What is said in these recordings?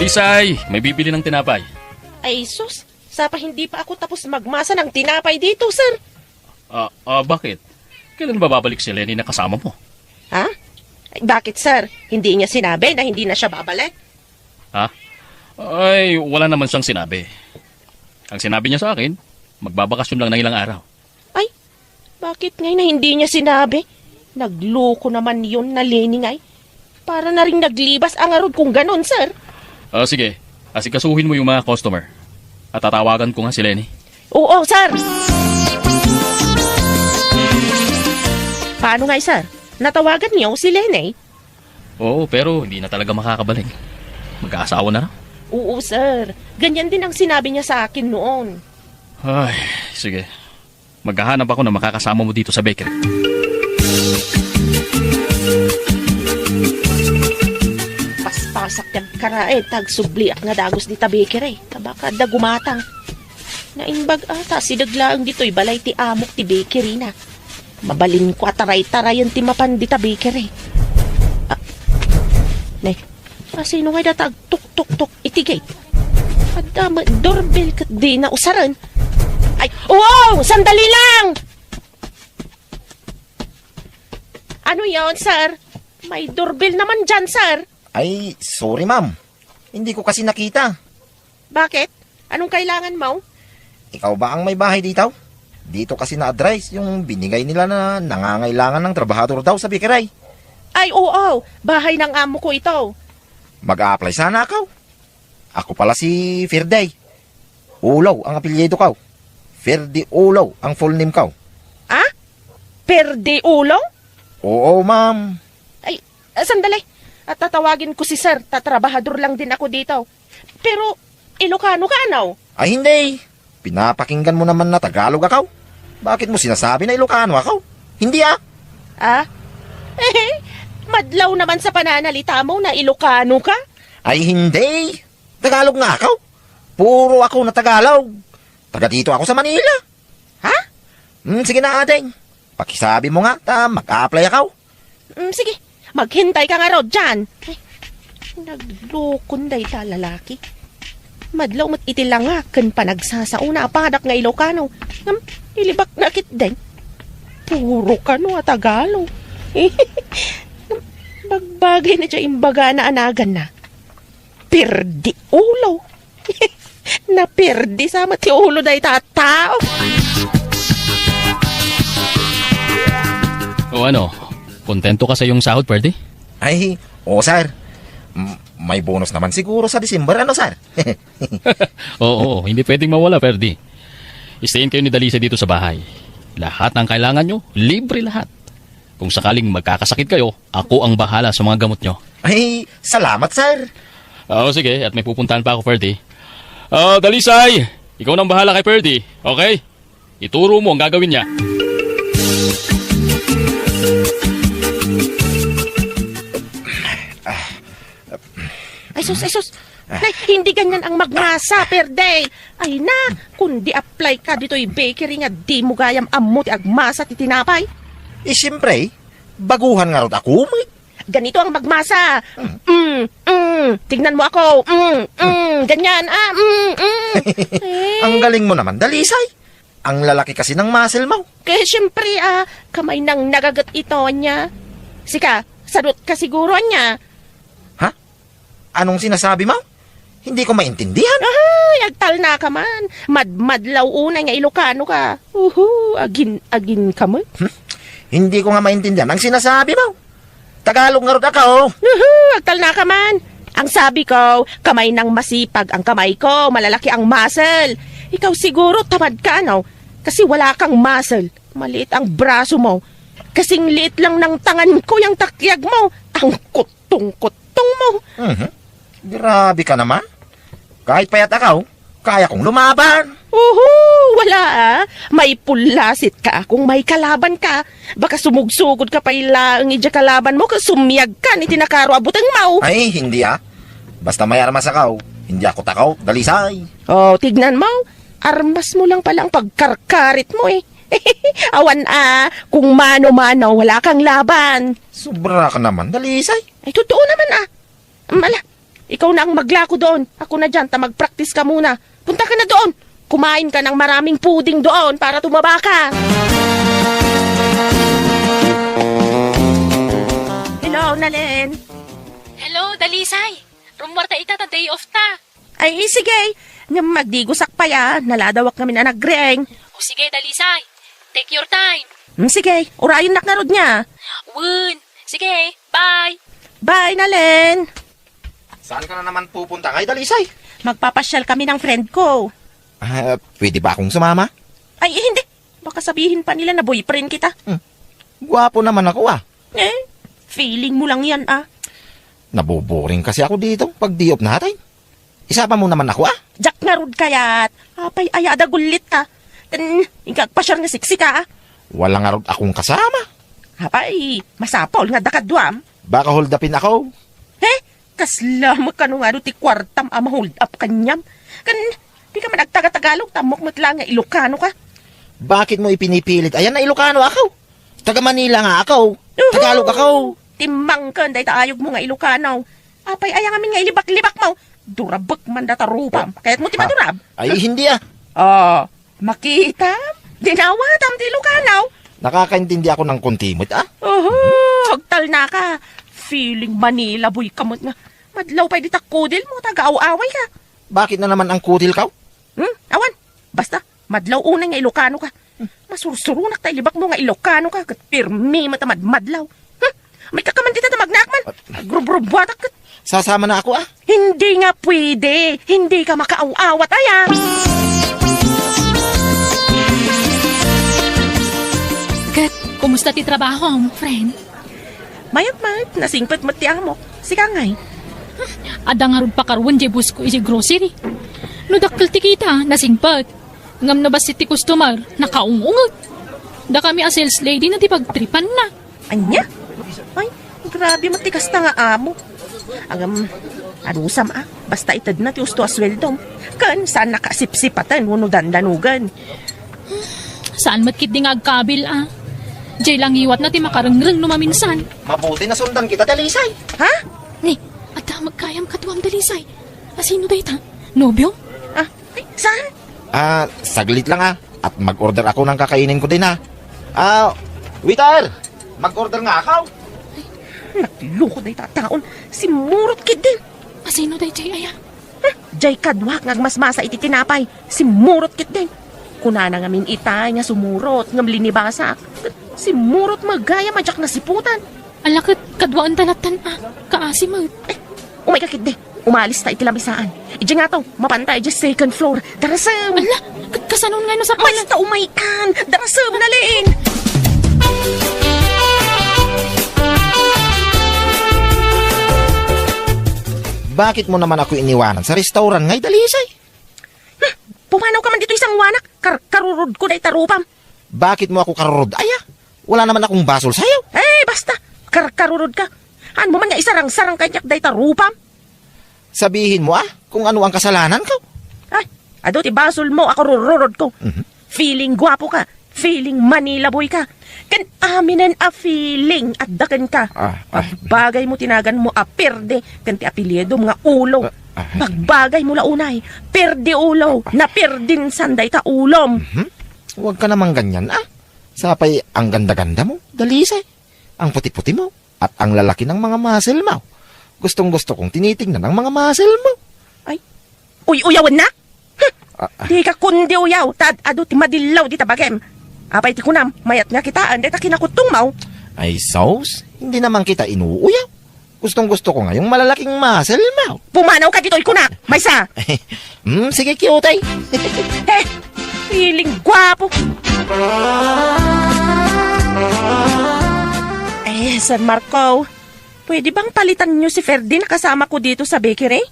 Dalisay, may bibili ng tinapay. Ay sus, hindi pa ako tapos magmasa ng tinapay dito, sir. Bakit? Kailan ba babalik si Lenny na kasama mo? Ha? Ay, bakit, sir? Hindi niya sinabi na hindi na siya babalik? Ha? Ay, wala naman siyang sinabi. Ang sinabi niya sa akin, magbabakasyon lang ng ilang araw. Ay, bakit ngayon na hindi niya sinabi? Nagloko naman yun na Lenny ngay. Para na rin naglibas ang arod kung ganon, sir. Sige, asikasuhin mo yung mga customer. At tatawagan ko nga si Lenny. Oo, sir. Paano nga, sir? Natawagan niyo si Lenny? Oo, pero hindi na talaga makakabalik. Mag-aasawa na raw. Oo, sir. Ganyan din ang sinabi niya sa akin noon. Ay, sige. Maghahanap ako na makakasama mo dito sa bakery. Paspasak yung karae, tagsubliak nga dagos di bakery. Kabaka da gumatang. Nainbag ata, sidaglaang dito'y balay ti amok ti bakery na. Mabalin ko ataray-tarayan ti mapan di bakery. Sino nga datag tuk-tuk-tuk itigay? Adama, doorbell kat di na usaran. Ay, wow! Sandali lang! Ano yon, sir? May doorbell naman dyan, sir. Ay, sorry ma'am. Hindi ko kasi nakita. Bakit? Anong kailangan mo? Ikaw ba ang may bahay dito? Dito kasi na-address yung binigay nila na nangangailangan ng trabahador daw sa bakery. Ay, oo. Bahay ng amo ko ito. Mag-a-apply sana ako. Ako pala si Ferday. Ulaw ang apelyido ko. Ferdi Ulaw ang full name ko. Ah? Perde ulo? Oo, ma'am. Ay, sandali. At tatawagin ko si sir. Tatrabahador lang din ako dito. Pero, Ilocano ka, ano? Ay, hindi. Pinapakinggan mo naman na Tagalog ako. Bakit mo sinasabi na Ilocano ako? Hindi ah. Ah? Madlaw naman sa pananalita mo na Ilocano ka? Ay, hindi. Tagalog nga ako. Puro ako na Tagalog. Taga dito ako sa Manila. Ha? Sige na, adeng. Pakisabi mo nga, mag-a-apply ako. Sige, maghintay ka nga raw dyan. Ay, naglukon day ta lalaki. Madlaw mat itilangakan pa nagsasauna apadak nga Ilocano. Ilibak na kit din. Puro ka no Tagalog. Bagbagay na dyan imbaga na anagan na. Perdi ulo. Na perdi sa mati ulo day tatao. O ano, kontento ka sa iyong sahod, Ferdy? Ay, oo, sir. May bonus naman siguro sa December, ano, sir? Oo, hindi pwedeng mawala, Ferdy. Istayin kayo ni Dalisay dito sa bahay. Lahat ng kailangan nyo, libre lahat. Kung sakaling magkakasakit kayo, ako ang bahala sa mga gamot nyo. Ay, salamat, sir. Oo, sige, at may pupuntahan pa ako, Ferdy. Dalisay, ikaw nang bahala kay Ferdy, okay? Ituro mo ang gagawin niya. Ay sus. Nay, hindi ganyan ang magmasa per day. Ay na, kundi apply ka dito'y bakery nga di mo gayam ammo ti agmasa ti tinapay. Siyempre, baguhan nga rin ako. Ganito ang magmasa. Tignan mo ako. Ganyan. Ang galing mo naman, Dalisay. Ang lalaki kasi ng muscle mo. Kaya siyempre, kamay nang nagagat ito niya. Sika, sadot ka siguro niya. Ha? Anong sinasabi mo? Hindi ko maintindihan. Ay, agtal na ka man. Madlaw unay nga Ilocano ka. Agin ka mo. Hindi ko nga maintindihan ang sinasabi mo. Tagalog nga rin ako. Agtal na ka man. Ang sabi ko, kamay ng masipag ang kamay ko, malalaki ang muscle. Ikaw siguro tamad ka, no? Kasi wala kang muscle. Maliit ang braso mo. Kasing liit lang ng tangan ko yung takyag mo. Ang kutong-kutong mo. Grabe ka naman. Kahit payat ako, kaya kong lumaban. Wala May pulasit ka kung may kalaban ka. Baka sumugsugod ka pa ilang idya kalaban mo, kasumyag ka ni tinakaro abutang mau. Ay, hindi Basta may armas ako, hindi ako takaw, Dalisay. Tignan mo. Armas mo lang pala ang pagkarkarit mo eh. Awan kung mano-mano, wala kang laban. Sobra ka naman, Dalisay. Ay, totoo naman Mala, ikaw na ang maglako doon. Ako na dyan, mag-practice ka muna. Punta ka na doon. Kumain ka ng maraming puding doon para tumaba ka. Hello, Nalen. Hello, Dalisay. Rumor ta ita ta day off ta. Ay, sige. Nga magdigusak pa ya. Naladawak kami na nagreng. O sige, Dalisay. Take your time. Sige, urayon naknarod niya. Wun. Sige, bye. Bye, Nalen. Saan ka na naman pupunta kay Dalisay? Magpapasyal kami ng friend ko. Pwede ba akong sumama? Ay, hindi. Baka sabihin pa nila na boyfriend kita. Gwapo naman ako Feeling mo lang yan, Naboboring kasi ako dito pag di-off natin. Isama mo naman ako Jack nga rod kayat. Apay, ayada gulit ka. Ikagpasyar nga siksi ka, Wala nga rin akong kasama. Apay, masapol nga dakadwam. Baka hold upin ako. Kaslamag ka nung ti kwartam hold up kanyam. Di ka man nagtaga-tagalog, tamok mo't lang nga Ilocano ka. Bakit mo ipinipilit? Ayan na Ilocano ako. Taga Manila nga ako. Tagalog ako. Timang ka, day taayog mo nga Ilocano. Apay, ayang amin nga ilibak-libak mo. Durabak man datarupam. Kaya't mo timadurab. Ay, hindi Makita? Dinawatam ti Ilocano. Nakakaintindi ako ng kontimot Hagtal na ka. Feeling Manila boy kamot nga. Madlaw pa di takudil mo, taga-away ka. Bakit na naman ang kutil ka? Awan, basta, madlaw unay nga Ilocano ka. Masursurunak tayo libak mo nga Ilocano ka. Kat pirmi matamad madlaw. May kakaman dito na magnakman. Agrubrubatak kat. Sasama na ako Hindi nga pwede. Hindi ka makaaw-awat aya. Kat, kumusta ti trabaho, friend? Mayat, nasingpet mo tiyan mo. Sika ngay. Ada nga rin pakarwan di bus ko isi grocery. No dakkel ti kita, nasingpat. Ngam na ba si ti customer, nakaungungot. Da kami a sales lady na ti pagtripan na. Anya? Ay, grabe matikas na nga amo. Adusam basta itad na ti usto asweldom. Kan, saan nakasipsipatan, wano dandanugan. Saan matkit di nga agkabil Jay lang iwat na ti makarengreng no maminsan. Mabuti na sundan kita, Dalisay. Ha? Ni, ada magkayam katuwam Dalisay. Asino day ta? Nobyo? Ay, saan? Saglit lang At mag-order ako ng kakainin ko din waiter! Mag-order nga ako. Nagloko day tataon. Si Murot Kid din. Asino day Jay aya? Jay kadwak ngagmasmasa iti tinapay. Si Murot Kid din. Kunana nga min itay nga sumurot ngam linibasak. Si Murot magaya majak na siputan. Alakit kadwaan talatan kaasimag. Umay ka Kid din. Umalis ta iti lamisaan. Iji nga to, mapantay iti second floor. Darasam. Ala, kasanon nga no sa pala. Basta umaykan. Darasam na liin. Bakit mo naman ako iniwanan sa restaurant ngay, Dalisay? Pumanaw ka man dito isang wanak. Karurod ko day tarupam. Bakit mo ako karurod? Wala naman akong basol sa'yo. Basta. Karurod ka. Ano mo man nga isarang-sarang kanyak day tarupam. Sabihin mo kung ano ang kasalanan ko. Ado ti basol mo, ako rururod ko. Feeling gwapo ka. Feeling Manila boy ka. Kan aminan feeling at dakan ka. Pagbagay mo tinagan mo perde. Kan ti apelyido mga ulo. Pagbagay mo launay. Perde ulo. Na perdin sanday ta ulom. Huwag ka naman ganyan Sapay ang ganda-ganda mo, Dalisay. Ang puti-puti mo. At ang lalaki ng mga muscle mo. Gustong-gusto kong tinitingnan ang mga muscle mo. Uyawan na? Di ka kundi uyaw. Tad ado ti madilaw di tabagem. Apay ti kunam, mayat nga kitaan, deta kinakutong mau. Ay, Saus, hindi naman kita inuuyaw. Gustong-gusto ko ngayong malalaking muscle mo. Pumanaw ka dito, ikunak. Maysa. Sige, cute Feeling gwapo. San Marco, pwede bang palitan nyo si Ferdy na kasama ko dito sa bakery?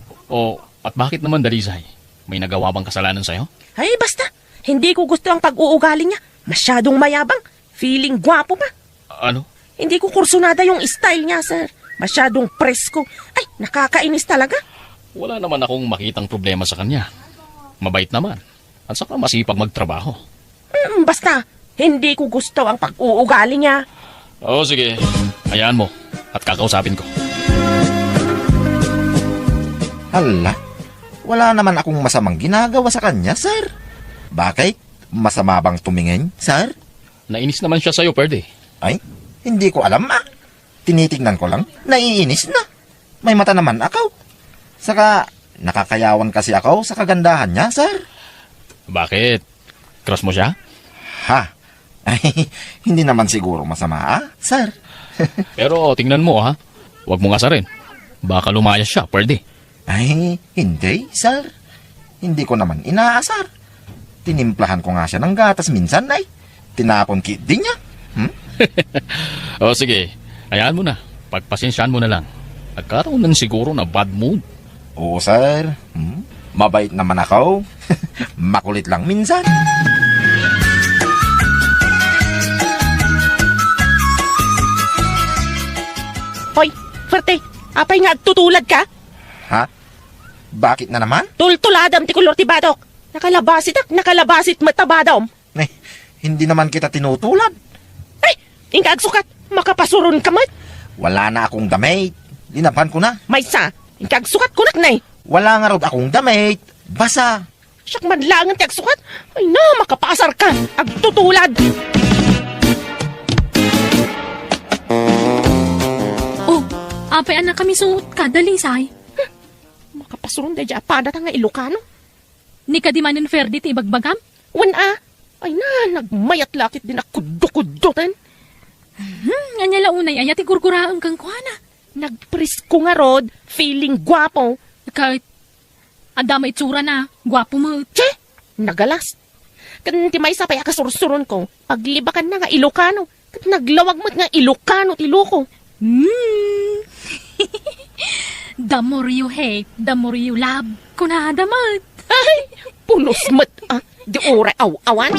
At bakit naman, Dalisay? May nagawa bang kasalanan sa'yo? Ay, basta. Hindi ko gusto ang pag-uugali niya. Masyadong mayabang. Feeling gwapo pa. Ano? Hindi ko kursunada yung style niya, sir. Masyadong presko. Ay, nakakainis talaga. Wala naman akong makitang problema sa kanya. Mabait naman. At saka masipag magtrabaho. Basta, hindi ko gusto ang pag-uugali niya. Sige. Hayaan mo. At kakausapin ko. Hala, wala naman akong masamang ginagawa sa kanya, sir. Bakit? Masama bang tumingin, sir? Nainis naman siya sa'yo, Ferdy. Ay, hindi ko alam Tinitignan ko lang, naiinis na. May mata naman ako. Saka, nakakayawan kasi ako sa kagandahan niya, sir. Bakit? Crush mo siya? Ha? Ay, hindi naman siguro masama, sir. Pero tingnan mo, ha? Huwag mong asarin. Baka lumayas siya, Ferdy. Ay, hindi, sir. Hindi ko naman inaasar. Tinimplahan ko nga siya ng gatas minsan, ay. Tinapon din niya. O sige, hayaan mo na. Pagpasensyahan mo na lang. Nagkaroon nan siguro na bad mood. Oo, sir. Mabait naman ako. Makulit lang minsan. Hoy, Ferte, apay nga tutulad ka? Ha? Bakit na naman? Tultuladam ti kulor ti badok. Nakalabasit matabadom. Eh, hindi naman kita tinutulad. Ay, ingkag sukat, makapasuron ka mat. Wala na akong damit. Linabhan ko na. May sa, ingkag sukat kunak na eh. Wala nga raw akong damit. Basa. Siyak manlangan ti agsukat. Ay na, makapasar ka. Agtutulad. Oh, apay anak kami suot ka, dalisay. Makapasuron da dya pada nga Ilocano. Ni ka di manin Ferdy ti ibagbagam? Ay na, nagmayat lakit din ako kudo-kudotan. Nga unay ayat igurguraang kang kuana. Nagpresko nga rod, feeling gwapo. Kahit adama itsura na, gwapo mo. Che, nagalas. Kanti may sapay akasursuron ko, paglibakan na nga Ilocano. Kat naglawag mo't nga Ilocano ti loko. The more you hate, the more you love. Kunadamat. Ay, punos mat, di oray aw-awan.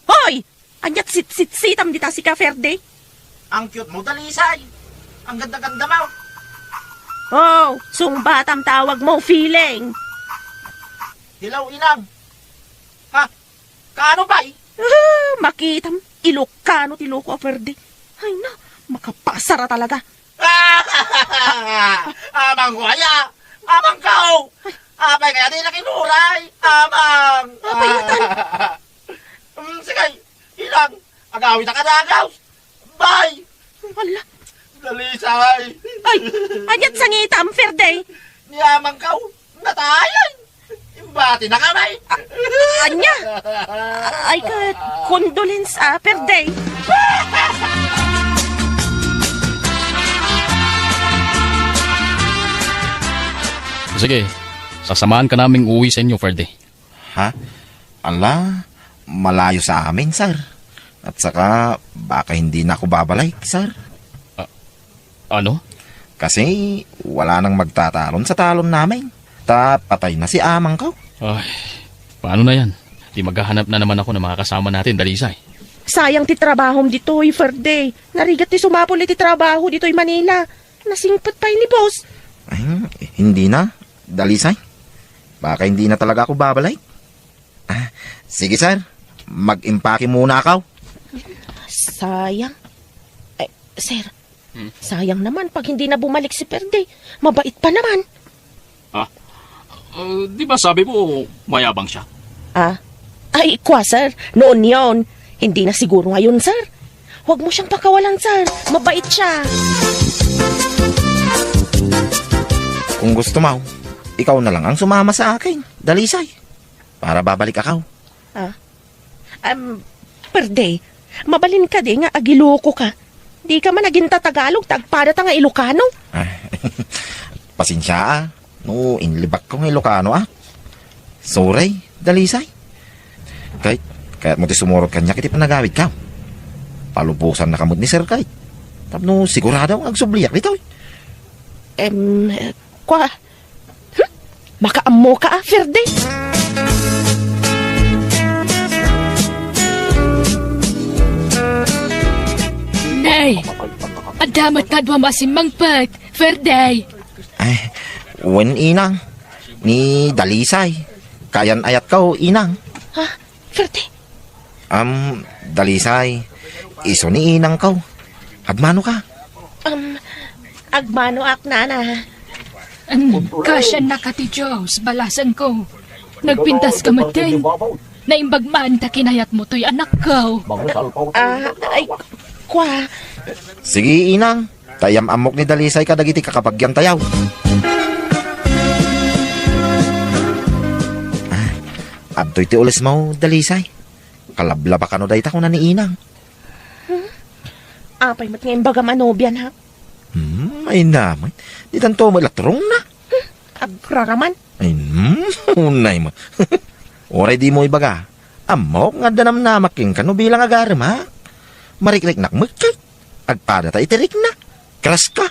Hoy, anyat sit-sit-sitam dita si Kaferde. Ang cute mo, Dalisay. Ang ganda-ganda mo. Oh, sumbatam tawag mo, feeling. Hilaw, inang. Ha? Kaano ba Makitam, Ilocano ti loko Ferde. Ay na, makapasara talaga. Amang ko kaya. Amang kao. Apay kaya di nakinuray. Amang. Apayatan. Sige, ilang. Agawin na kadagaw. Bye. Wala. Dalisay. Ay, anyat sangitam, Ferde. Niyamang kao. Natayan. Imbati na kamay. Anya? Ay, condolence, Ferde. Sige, sasamahan ka naming uwi sa inyo, Ferdy. Ha? Ala, malayo sa amin, sir. At saka, baka hindi na ako babalik, sir. Ano? Kasi, wala nang magtatalon sa talon namin. Patay na si amang ko. Ay, paano na yan? Di maghahanap na naman ako ng mga kasama natin, Dalisay. Sayang ti trabahom dito'y, Ferde. Narigat ti sumapol ti trabaho dito'y Manila. Nasingpat pa ni boss. Ay, hindi na. Dalisay. Baka hindi na talaga ako babalik. Sige, sir. Mag-impake muna ako. Sayang. Eh, sir. Sayang naman pag hindi na bumalik si Ferde. Mabait pa naman. Di ba sabi mo mayabang siya? Ay, kwa, sir. Noon yon. Hindi na siguro ngayon, sir. Huwag mo siyang pakawalan, sir. Mabait siya. Kung gusto mo, ikaw na lang ang sumama sa akin. Dalisay. Para babalik ako. Ferde, mabalin ka di nga agiloko ka. Di ka man naging Tagalog, tagpada ta nga Ilocano. Pasensya No, inlibak ko ng Ilocano Sorry, Dalisay. Kahit mo ti sumurot kanya kiti panagawid ka. Palupusan na kamot ni Sir Kite. Tapno sigurado ang agsubliyak dito. Kwa? Makaammo ka Ferde. Nay, adamat ka dwa masimangpat, Ferday. Ay, wen inang. Ni Dalisay. Kayan ayat ka inang. Ferde? Dalisay. Iso ni inang kaw. Agmano ka? Agmano ak nana. Kasya na ka ti Diyos, balasan ko. Nagpintas ka matin. Naimbagmaan ta kinayat mo to'y anak ko. Ay, kwa. Sige, inang. Tayam amok ni Dalisay ka dagiti kakapagyan tayaw. Abtoy ti ulis mo, Dalisay. Kalablaba ka no day ta ko na ni inang. Apay mat ngayon baga manobyan ha. Ay naman. Di tanto malatrong na. Agraraman. Ay, unay mo. Oray di mo ibaga. Amok nga danam na making ka no bilang agaram ha. Mariklik nak mukit. Agpada ta itirik na. Kras ka.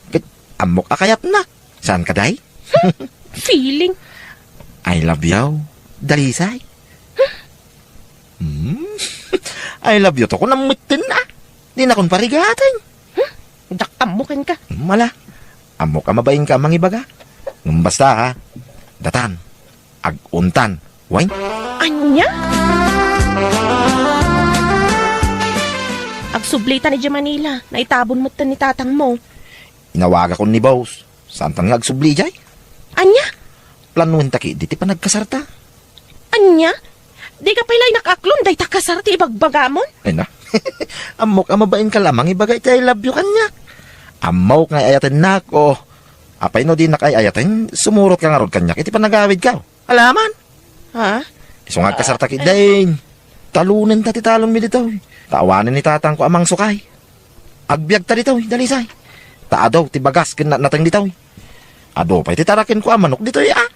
Kit amok akayat na. Saan ka day? Feeling. I love you, Dalisay. I love you to ko namutin na. Di na kon parigatan. Dakamukin ka. Mala. Amok ka mabayin ka mangibaga. Basta ha. Datan. Aguntan. Wine. Anya? Agsublita ni Manila. Naitabon mo ni tatang mo. Inawaga ko ni boss. Saan tan nga agsubli jay? Anya? Planuhin taki, di ti pa nagkasarta. Anya? Di ka pilay nakaklon, day takasarti ibagbagamon. Ay na. Amok ka mabayin ka lamang ibagay ti I love you kanya. Amok nga ayatin na ko. Apay no di nakay-ayatin, sumurot ka nga rod kanya. Iti pa nagawid ka. Alaman. Ha? Iso nga kasarta ki dain. Talunin ta ti talon mi dito. Taawanin ni tatang ko amang sukay. Agbyag ta dito, Dalisay. Taadaw, ti bagas kin natang dito. Ado pa iti tarakin ko amanok dito ah.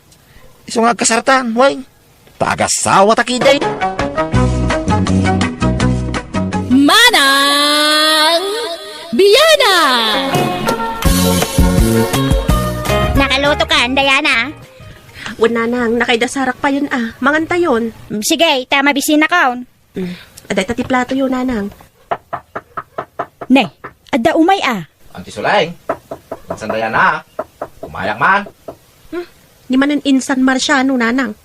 Iso nga kasartan, way. Taagasawa ta ki dain. Manang Biyana! Nakaluto ka, Diana. Wala nang nakaidasarak pa yun ah. Manganta yun. Sige, tama bisin na kaon. Aday tati plato yun nanang. Ne, adda umay ah. Anti Sulaeng. Magsandaya na. Umayak man. Di man insan marsyano nanang.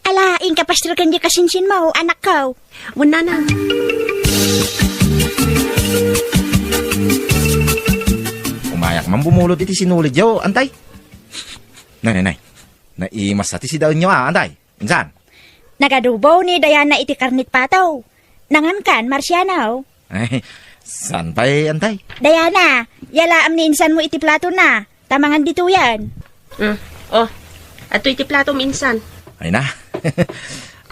Ala, inkapastil kan di kasinsin mo, anak ko. Wala nang. Umayak man bumulot iti sinulid yo, antay. Nay. Naimas sa ti si daon nyo antay. Insan? Nagadubo ni Diana iti karnit pataw. Nangankan, Marciano. Ay, saan pa'y antay? Diana, yalaam ni insan mo iti plato na. Tamangan dito yan. Oh, ato iti plato minsan. Ay na.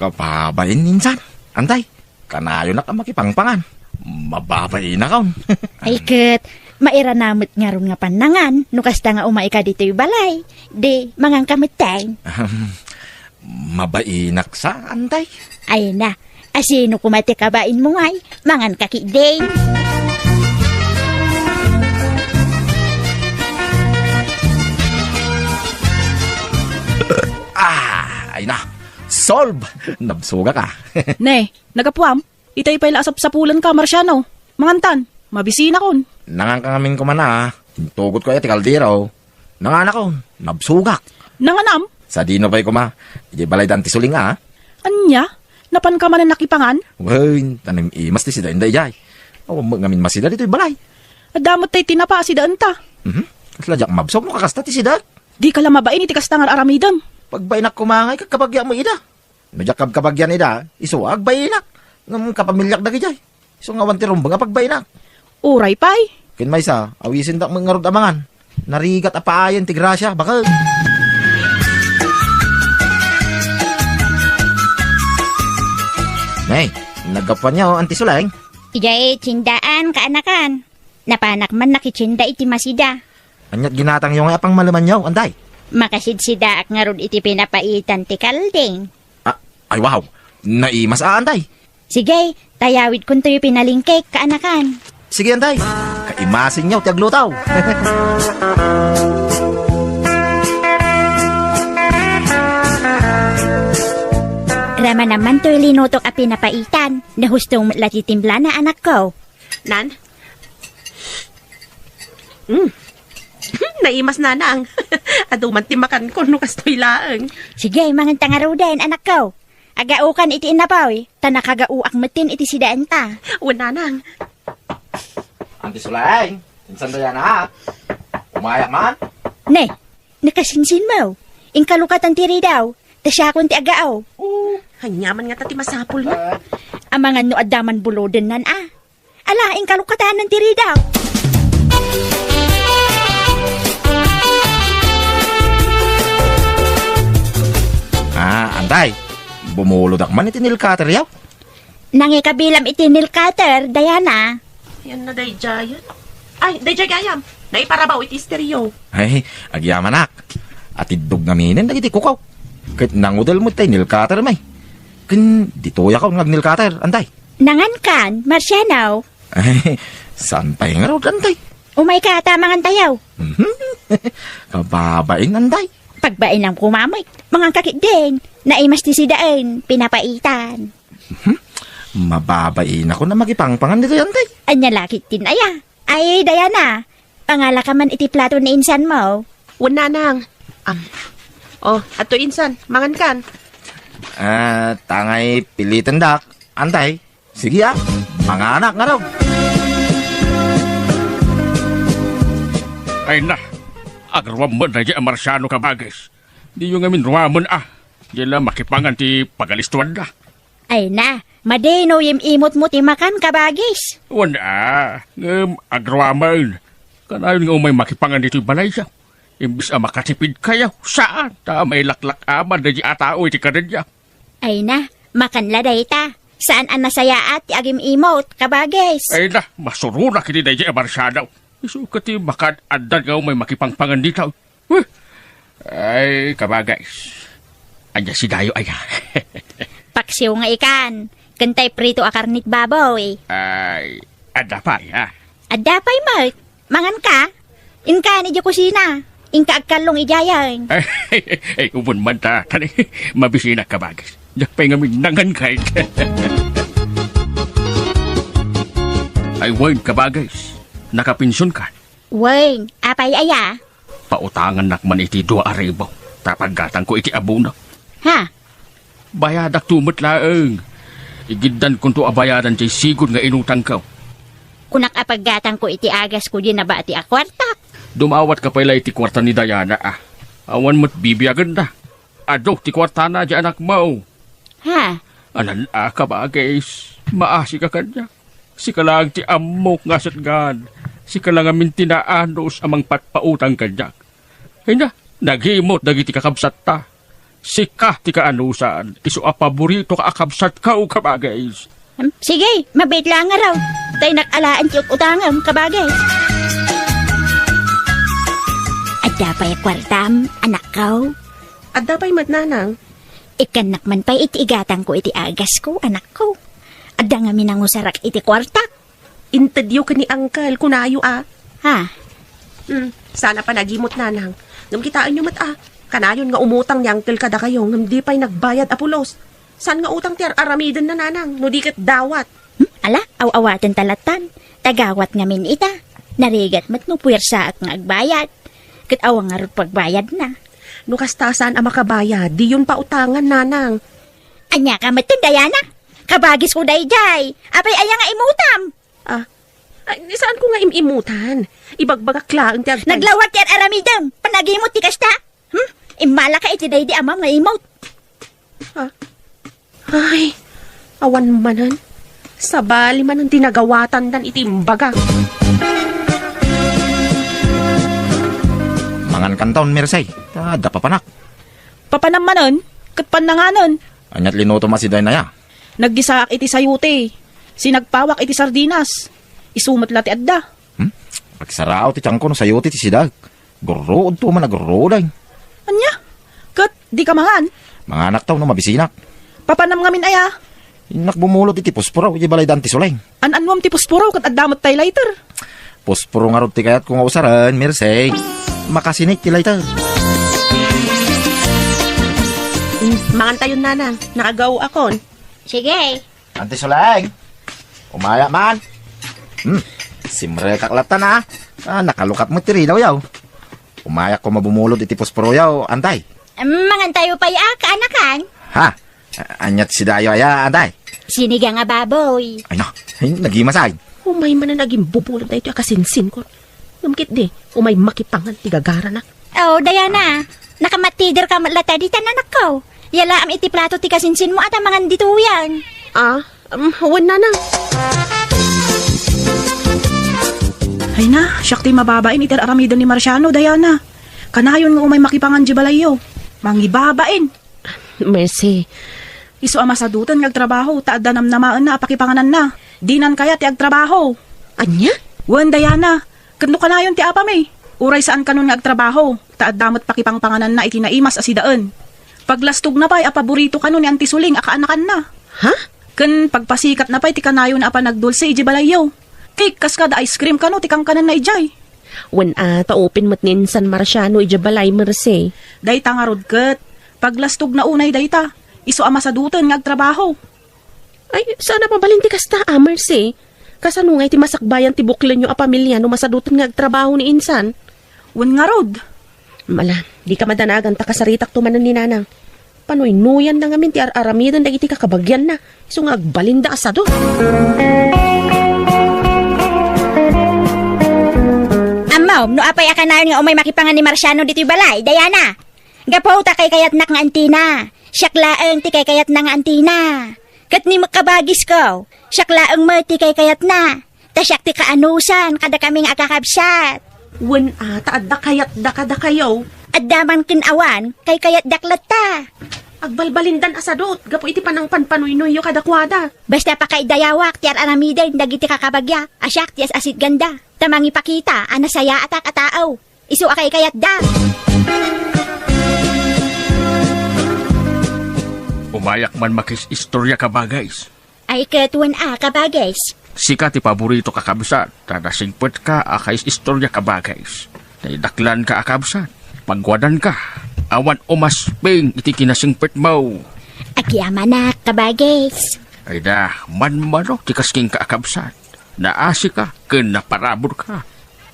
Kapabayin insan. Antay. Kanayo na ka makipangpangan. Mababay na kaon. Ay ket, mairanamot nga ron nga panangan. Nukasta nga umay ka dito balay. Di, mangang kamitay. Mabainak sa antay. Ay na, asino kumati kabain mo ngay, mangan kakideng. Ay na. Solve! Nabsuga ka. Ne, nagapuam. Itay pa'y laasap sa pulan ka, Marciano. Mangantan, mabisina kon. Nangangangamin ko man na. Tugot ko iti kaldero. Nanganak ko. Nabsugak. Nanganam, Sa dino pa'y kuma. Iti balay danti suling anya, napan ka man na nakipangan. Uy, tanim imas ti sida inday jay. O, ngamin masida dito'y balay. Adamot tay tinapa si daan ta. Kasladyak mabsog mo kakasta ti sida. Di ka lamabain iti kastangal aramidam. Pagbainak kumangay kakabagya mo ida. Nadyak kabagyan ida, iso agbainak. Ngam kapamilyak dagi jay. Iso nga wanti rumbang pagbainak. Uray pay. Kin may sa, awisin tak mangarod amangan. Narigat apaayan ti grasya, bakal. Nay, nagapan niya o anti Sulaeng. Ijay, tsindaan, kaanakan. Napanak man nakitsinda iti masida. Anyat ginatang yung apang malaman niyo, anday. Makasidsida ak nga ron iti pinapaitan ti kalding. Ay wow, naimas anday. Sige, tayawid kun to'y pinalingkek, kaanakan. Sige anday, kaimasin niyo, ti aglutaw. Rama naman to'y linutok a pinapaitan. Nahustong latitimbla na anak ko. Nan? Naimas nanang. Aduman timakan ko no kastoy laeng. Sige, mangan tangaraw din, anak ko. Agaukan iti inapaw, tanakagauak matin iti sidaan ta. Wala nang. Ante Suleng, insan daya na. Umayak man. Ne, nakasinsin mo. Inkalukatan tiri daw. Tasya akong ti agaaw. Hanyaman nga tati masapol mo. Ang mga no adaman buloden nan Ala, inkalukatan ng tiri daw. Antay. Bumulod ak man itinil cutter yaw. Nangikabilam itinil cutter, Diana. Yan na day Jayan. Ay, day Jayam. Naiparabaw iti stereo. Ay, agyaman ak. At idog naminin, dagiti kukaw. Kahit nangudal mo tayo nil cutter may. Kan ditoya ka ng nil cutter, antay. Nangan kan, Marciano. Ay, saan tayo nga raw, antay? Umay ka tamangan tayaw. Kababain, antay. Pagbain ang kumamay, mga kakit din. Naimas ti sidaan, pinapaitan. Mababain ako na magipangpangan dito, antay. Anya lakit tin aya. Ay, Diana. Pangala ka man iti plato ni insan mo. Wala nang. Ato insan, mangan kan. Tangay pilitan dak, antay. Sige mga anak nga raw. Ay na, agrawam mo na dyan Marciano kabagis. Di yung amin ruwamon Diyan lang makipangan ti pagalistuan da. Ay na, madeno yung imot mo ti makan kabagis. Wala, agrawamon. Kanayon nga umay makipangan dito balay siya. Imbis makatipid kayo, saan? Ta may laklak aman na di atao iti kadadya. Ay na, makan laday ta. Saan ang nasaya at ti agim imot kabagis? Ay na, masuruna kini na dyan Marciano. Isukat ti makan andan nga umay makipangpangan dito. Ay, kabagais. Anya si Dayo aya. Paksiw nga ikan. Kantay prito akarnit baboy. Ay, ada pa ya. Adapay mo. Mangan ka. Inka ni di kusina. Inka agkalong ijayan. Ay, ubon man ta. Tani, mabisina kabagis. Dapay nga minangan kahit. Ay, Wayne kabagis. Nakapinsyon ka. Weng, apay aya. Pautangan nakman iti 2,000. Tapaggatang ko iti abuna. Ha? Bayadak tumot laeng. Igiddan kung to abayaran ti sigod nga inutang ka. Kunak apaggatang ko iti agas ko din na ba iti akwartak. Dumawat ka pala iti kwarta ni Diana Awan mo't bibiyagan na. Ado, ti kwarta na di anak mo. Ha? Anan kabagis. Maasi ka kanya. Si ka lang ti amok nga satgan. Si ka lang amin tinaanos amang patpautang kanya. Ay na, naghimot dagiti kakabsat ta. Si ka ti kaanusan. Isu a paborito ka akabsat ka o kabagis. Sige, mabait lang nga raw. Tay nakalaan ti utangam kabagis. Adda pa'y kwartam, anak ko. Adda pa'y madnanang. Ikanak man pa'y iti igatang ko iti agas ko, anak ko. Adda nga minangusarak iti kwartak. Intedyo ka ni Uncle, kunayo Ha? Sana pa nagimot nanang. Ngam kitaan nyo Kanayon nga umutang ni Uncle kada kayo, ngam di pa'y nagbayad apulos. San nga utang ti aramiden na nanang, no di kat dawat. Ala, aw-awatan talatan. Tagawat nga min ita. Narigat mat no puwersa at nga agbayad. Kat awang nga rin pagbayad na. No kastasan ang makabayad, di yun pa utangan nanang. Anya ka mat Diana? Kabagis ko dayjay. Apay aya nga imutam. Saan ko nga imimutan? Ibagbagaklaan ti agtay. Naglawat yan aramidam. Panagimot ti kasta. Imala ka iti day di amam nga imot. Ay, awan manan. Sabali man ang tinagawatan dan itimbaga. Mangan kantaon, Mersay. Tada pa panak. Papanamanon, kat pananganon. Anyat linuto mas si Dainaya. Naggisaak iti sayute. Sinagpawak iti sardinas. Isumat lati adda. Pagsarao ti tiyangko no sayo ti sidag. Gurrood to man nagurrooday. Anya? Kat, di ka mangan. Mga anak taw no mabisinak. Papanam ngamin aya. Inak bumulot iti posporo, iti balay danti sulay. An-anwam ti puspuro kat addamot tay later. Posporo nga rod ti kayat kung usaran, Mersay. Makasinik ti later. Mangan tayo nanang, nakagaw akon. Sige. Ante sulay. Umaya man. Simre kaklatan nakalukat mo ti rilaw yaw. Umaya ko mabumulot iti posporo yaw, antay. Mangan tayo pa kaanakan. Ha? Anyat si Dayo aya, antay. Sinigang nga baboy. Ay na, nagimasay. Umay man na naging bubulod na ito akasinsin ko. Namkit di, umay makipangan tigagara na. Oh, Diana, nakamatider ka malata di tanan ako. Yala am iti plato ti kasinsin mo at ang mga dituyan. Wala na. Ay na, siyak ti mababain itir aramidan ni Marciano, Diana. Kanayon nga umay makipangan di balayo. Mangibabain. Mercy. Iso ama sa dutan nga agtrabaho, taad danam namaan na pakipanganan na. Dinan kaya ti agtrabaho. Anya? Wan, Diana, kano kanayon ti apa may? Uray saan kanon nga agtrabaho, taad damot pakipangpanganan na itinaimas asidaan. Paglastog na pa'y apaborito kanon ni Auntie Suling akaanakan na. Ha? Ken pagpasikat na pa'y ti kanayon na apa nagdulse iji balayaw. Cake kas kada ice cream kano ti kang kanan na ijay. Wan taopin mo't nin San Marciano ijabalay Mercy. Dayta nga rod ket, paglastog na unay dayta, iso ama sa dutan nga agtrabaho. Ay, sana mabalinti kasta, Mercy. Kasano nga iti masakbayan ti buklan nyo a pamilya no masadutan nga agtrabaho ni Insan. Wan nga rod. Mala, di ka madanagan takasaritak tumanan ni Nanang. Panoy nuyan na ngamin ti aramidan da iti kakabagyan na. Iso nga agbalinda asado. Amaw, no apay akanayon nga umay makipangan ni Marciano dito'y balay, Diana. Gapaw ta kay kayat nak nga antina. Siyaklaang ti kay kayat na nga antina. Kat ni makabagis ko. Siyaklaang mo ti kay kayat na. Ta siyak ti kaanusan kada kaming akakabsat. Wan taad da kayat da kada kayo. At daman kinawan kay kayat daklat ta. Agbalbalindan asadot. Gapo iti panang panpanoy-noy yo kadakwada. Basta pa kay dayawak ti aramiden dagiti kakabagya. Asyak ti asit ganda. Tamang ipakita anasaya atak ataaw. Isu akay kayat da. Umayak man makis istorya ka bagays. Ay ketuan kabagais. Sika ti paborito ka kabsat. Tadasingpet ka akais istorya ka bagays. Naidaklan ka akabsat. Pagwadan ka. Awan umasping iti kinasingpet mo. Agyama na kabagais. Ay da, manmano ti kasking ka akabsat. Naasi ka, ken naparabor ka.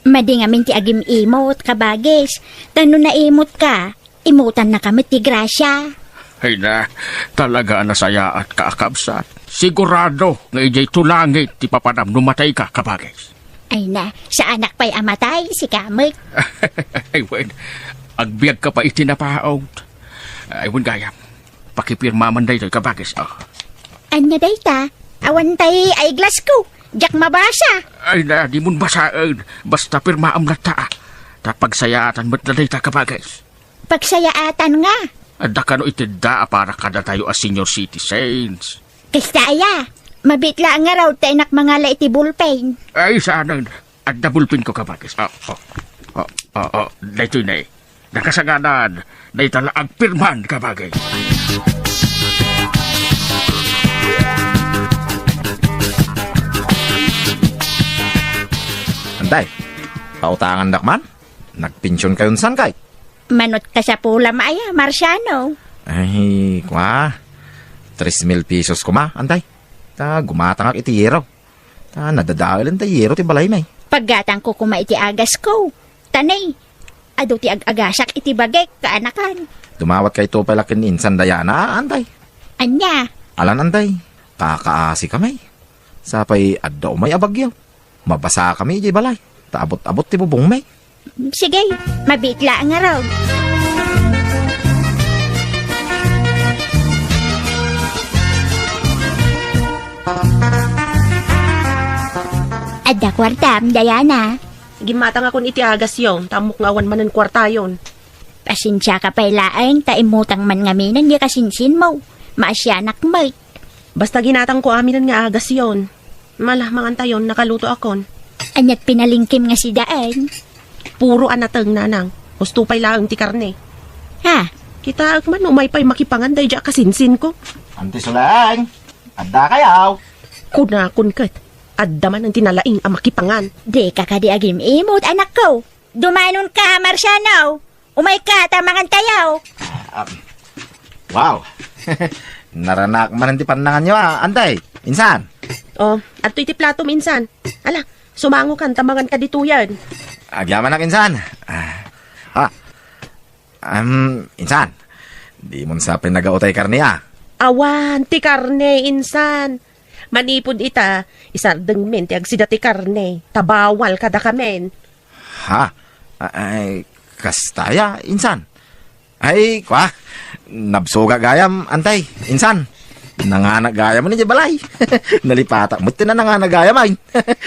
Madi ngamin ti agim imot kabagais. Tano na imot ka, imutan na kami ti grasya. Ay na, talaga nasaya at kaakabsat. Sigurado nga ijay tulangit ti papanam numatay ka kabagais. Ay na, sa anak pa'y amatay si Kamik. Ay wen, agbiag ka pa itinapaog. Ay wen gayam, pakipirma man day kabagais. Oh. Anya day ta, awan tay ay glass ko. Jak mabasa. Ay na, di mun basaan. Basta pirma am lata. Tapagsayaatan mo't na day kabagais. Pagsayaatan nga. Adda ka no itida para kada tayo as senior citizens. Kastaya, mabitla nga raw tayo nakmangala iti bullpen. Ay, saan ang dabulpin ko kabagis. Dito na eh. Nakasaganan, na itala agpirman kabagay. Anday, pautangan dakman? Nagpensyon kayon san kay? Manot ka sa pula maya, Marciano. Ay, kwa. 3,000 pesos ko ma, anday. Ta, gumatang iti yero. Ta, nadadawil ang yero ti balay may. Paggatang ko kuma iti agas ko. Tanay, ado ti agasak iti bagay kaanakan. Dumawat kay to palakin insan Dayana, anday. Anya, Alan anday, kakaasi kami. Sapay adda umay abagyaw. Mabasa kami iti balay. Taabot-abot ti bubong may. sige, mabitla nga raw. Adda kwartam, Diana. Gimatang akon iti agas yon. Tamok nga awan manan kwarta yon. Pasensya ka pa'y laeng, taimutang man ngaminan, di kasinsin mo. Maasyanak mo. Basta ginatang ko aminan nga agas yon. Malah mangantayon, nakaluto akon. Anyat pinalingkim nga si Daan. Puro anateng nanang. Hustupay lang ti karne. Ha? Kita man umay pa'y makipangan day dya kasinsin ko. Auntie Sulang, adda kayaw. Kunakun kat. Adda man ang tinalaing ang makipangan. Di ka kadiagim imot, anak ko. Dumanon ka, Marciano. Umay ka, tamangan tayaw. Wow. Naranak man ang panangan nyo anday. Insan. Oh, ato iti plato minsan. Ala, sumango kan, tamangan ka dito yan. Agyaman na insan. Insan. Di mo sa pinagautay karne Awan, ti karne, insan. Manipod ita, isardeng men, ti agsidati karne. Tabawal kada kamen. Ha? Ay, kastaya, insan. Ay, kwa, nabsuga gayam, antay, insan. Nanganak gayam mo ni balay. Nalipata mo na nanganak gayam ay.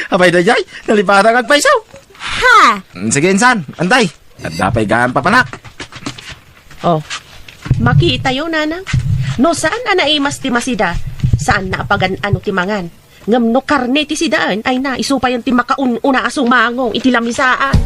Abay na jay, nalipata kag paisaw. Ha? Sige, insan, antay. At dapay gayam papanak. Oh, makita yun, nanang. No, saan na naimas ti masida? Saan na apagan ano ti mangan? Ngam no karne ti sidaan, ay na, isupay ang ti makaun-una asumangong iti lamisaan.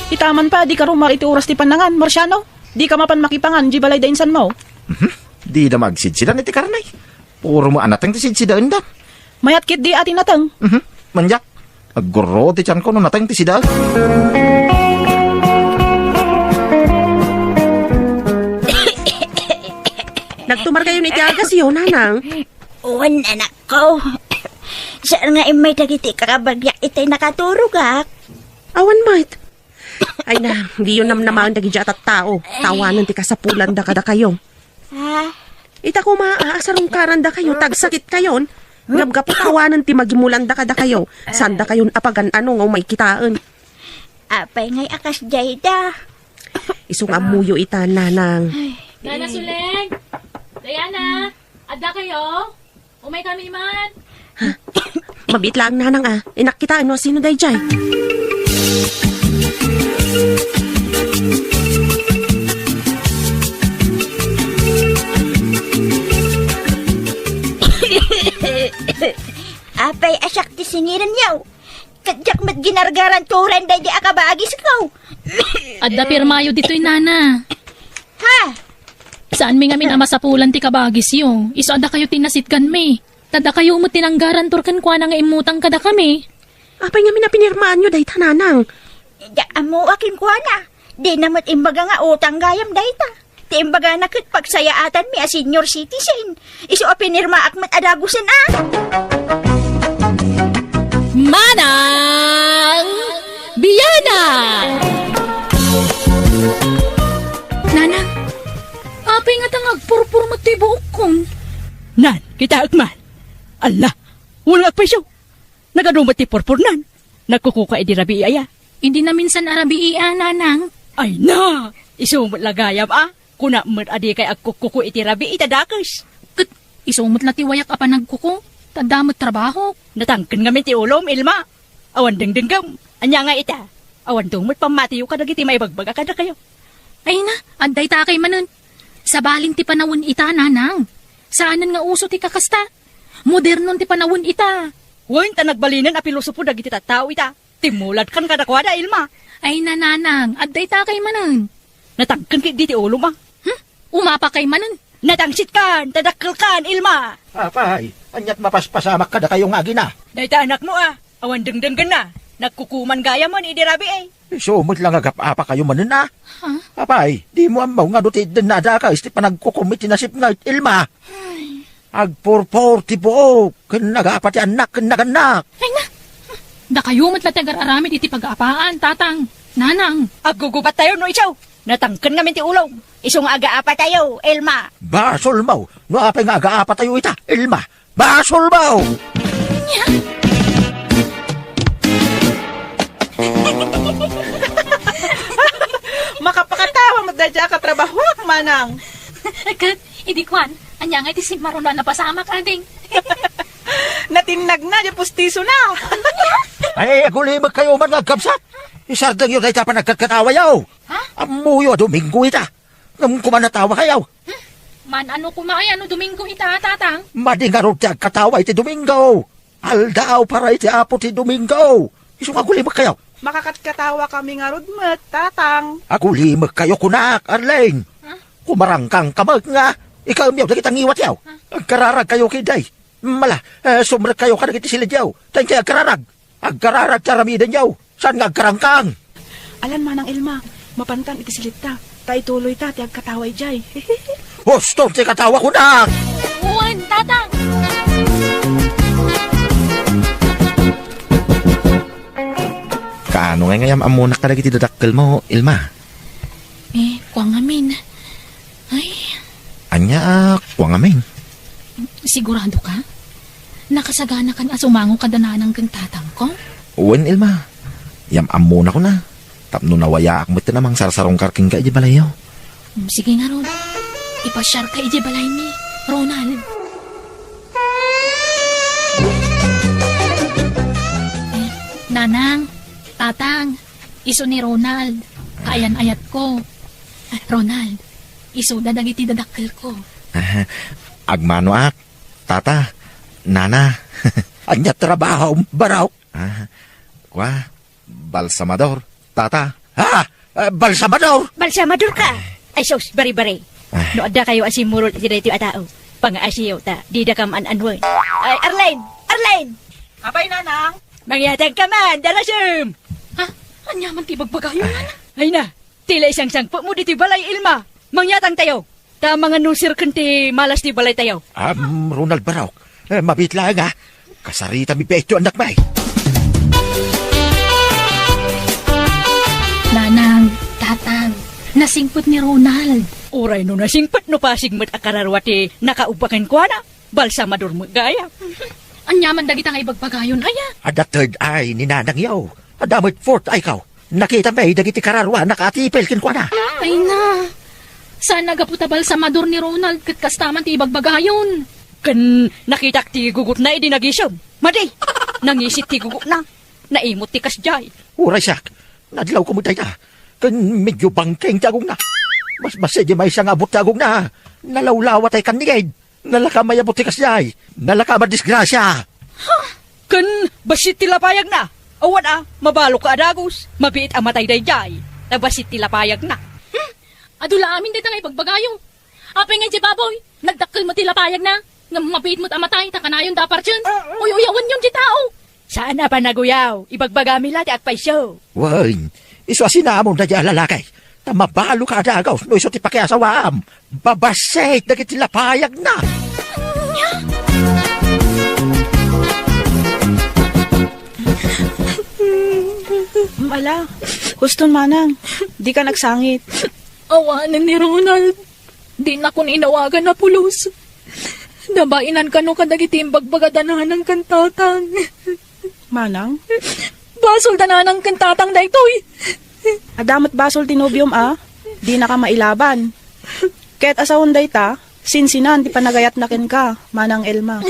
Itaman pa, di ka rumar iti oras ti panangan, Marciano. Di ka mapan makipangan, di balay da insan mo. Di na magsidsidan iti karnay. Puro mo anatang ti sidsidaan da. Mayat kit di atin natang. Manjak. Aguro ti tiyan ko no natang ti sidaan. Nagtumar kayo ni ti agas yun, nanang. Uwan, anak ko. Saan nga imay dagiti kakabagyak itay nakaturog, ha? Awan, mate. Ay na, di yun namnamaan dagi at tao. Tawanan ti kasapulan da kada kayo. Ha? Ita ko maaasarong karan da kayo, tagsakit kayon. Ngabga tawanan ti magimulan da kada kayo. Sanda kayon apagan ano nga may kitaan. Apay ngay akas jayda. Isong amuyo ita, nanang. Nana Suleg! Diana! Adda kayo? Umay kami man! Mabit lang, nanang ah. Inakkitaan mo sino day jay. Apay asak ti singiran yaw. Kadyak mat ginargaran turan day di akabagis ko. Adda pirmayo dito'y nana. Ha? Saan mi nga minamasapulan ti kabagis yo? Iso adda kayo tinasitkan mi. Tada kayo mo tinanggaran turkan kwa nga imutang kada kami. Apay nga minapinirmaan nyo day tananang. Da amo akin ko na. Di namat imbaga nga utang gayam dayta. Ti imbaga na kat pagsayaatan mi a senior citizen. Iso a pinirma akmat adagusan ah. Manang Biyana! Nanang, apay nga tangag purpur mo ti buok kong. Nan, kita agman. Allah, wala pa siya. Nagadumot ti purpur nan. Nagkukuka edi rabi aya. Hindi na minsan arabi iya, nanang. Ay na, isumot lagayam ah. Kuna mat adi kay agkukuku iti rabi itadakas. Kat, isumot na ti wayak apa nagkuko. Tadamot trabaho. Natangken nga ti ulom, Ilma. Awan dengdenggam. Anya nga ita. Awan dumot pamatiyo ka dagiti may bagbaga kada kayo. Ay na, anday takay manun. Sa balin ti panawon ita, nanang. Saanan nga uso ti kakasta. Modernon ti panawon ita. Wan ta nagbalinan a pilosopo dagiti tattao ita. Timulad kan kada kwada, Ilma. Ay na, nanang, anday takay manun. Natangken kit diti ulom ah. Umapa kay manun. Natangsit kan, tadakkel kan, Ilma. Apay, anyat mapaspasamak kada kayong agina. Dahita anak mo ah. Awan dengdenggan na. Nagkukuman gaya mo ni Idirabi eh. Sumot lang agap-apa kayo manin na. Ha? Apay, di mo amaw nga duti denada ka isti panagkukumit tinasip nga Ilma. Agpurpur ti buo, kinagapat ti anak, kinaganak. Ay na. Da kayo matlategar aramid iti pag-aapaan, tatang. Nanang. Agugubat tayo no isaw. Natangken namin ti ulong. Isong aga-apa tayo, Elma. Basol maw, no apay nga agaapa tayo ita, Ilma. Basol maw! Makapakatawa mo dadya ka trabaho, manang. Kat, hindi kwan. Anya nga iti si Marula na pasama ka, ding. Natinag na, di pustiso na. Ay, agulimag kayo man nagkapsat. Isardang yun ay tapa nagkatawa yaw. Ha? Amuyo, Domingo ita. Ngam kumanatawa kayaw. Man, ano kumay, ano Domingo ita, tatang? Madingarot ti agkatawa iti Domingo. Aldaaw para iti apo ti Domingo. Isong agulimag kayaw. Makakatkatawa kami nga rudmet, tatang. Agulimag kayo kunak, Arlene. Kumarangkang kamag nga. Ikaw miyaw, nakitang iwat yaw. Agkararag kayo kiday. Mala, sumrek kayo ka nagiti silid yaw. Tayo kayo agkararag. Agkararag karamidan yaw. Saan nga agkarangkang? Alan manang Ilma, mapantan iti silita. Tay tuloy ta, ti agkataway jay. Hostom, ti katawa kunak. Uwan, tatang! Kaano nga ngayam amunak ka na kiti dadakkel mo, Ilma? Kuwang amin. Ay, Anya, kuwang amin. sigurado ka? Nakasagana ka na sumango kadananang kang tatang ko? Uwan, Ilma. Yam amuna ko na. Tapno nawaya akmat na namang sarsarong karking ka, balayaw. Sige nga, Ron. Ipasyar ka balay ni Ronald. Nanang, tatang, iso ni Ronald. Kaayan-ayat ko. Ronald, iso dadagiti dadakkel ko. Agmano ak, tata, nana. Anya trabaho, baraw. Kwa, balsamador, tata. Balsamador! Balsamador ka. Ay sos, bari-bari. No adda kayo asimurol si dito atao. Pang-asiyo ta, di da kam an-anwan. Ay, Arlene! Arlene! Apay, Nanang? Mangyatag ka man, dalasum! Ha? Anyaman ti bagbagayo na. Ay na, tila isang sangpo mo dito balay ilma. Mangyatang tayo. Ta mga nusir kanti malas ti balay tayo. Ronald Baraw, mabitla nga. Kasarita mi pecho anak may. Nanang, tatang, nasingpot ni Ronald. Uray no nasingpat no pasigmat akararwati nakaubakan ko na. Balsamador mo gaya. Anyaman dagitang ibagbagayon, aya. Ada third eye ni nanang yaw. Adamit fourth eye kaw. Nakita may dagiti kararwa nakatipel kin kwa na. Ay na. Saan nagaputabal sa mador ni Ronald kat kastaman ti ibagbagayon? Kan nakitak ti gugut na idinagisom. Madi, nangisit ti gugut na. Naimot ti kasjay. Uray sak, nadlaw ko mo tayo na. Kan medyo bangkeng tagong na. Mas di may isang abot tagong na. Nalawlawa tayo kanigid. Nalakamay abot ti kasyay. Nalakamad disgrasya. Kan basit ti lapayag na. Awan mabalo ka adagos. Mabiit ang matay dayjay. Nabasit ti lapayag na. Adula amin dito nga ibagbagayon. Apay nga baboy, nagdakkel mo tila payag na. Nga mapit mo't amatay, takanayon dapar dyan. Uy, uyawan yung di tao. Saan na pa naguyaw? Ibagbagami lati at paisyo. Wan, iso asinamon na dyan lalakay. Tamabalo ka adagaw. No iso ti pakiasawaam. Babasek na kitilapayag na. Ala, huston manang. Di ka nagsangit. Awanan ni Ronald. Di na kun inawagan na pulos. Nabainan ka no kadagiti bagbagadanahan ng kantatang. Manang? Basol danahan ng kantatang da ito'y. Adamat basol tinubium Di na ka mailaban. Kahit asawon day ta, sinsinan ti panagayat na ken ka, Manang Elma.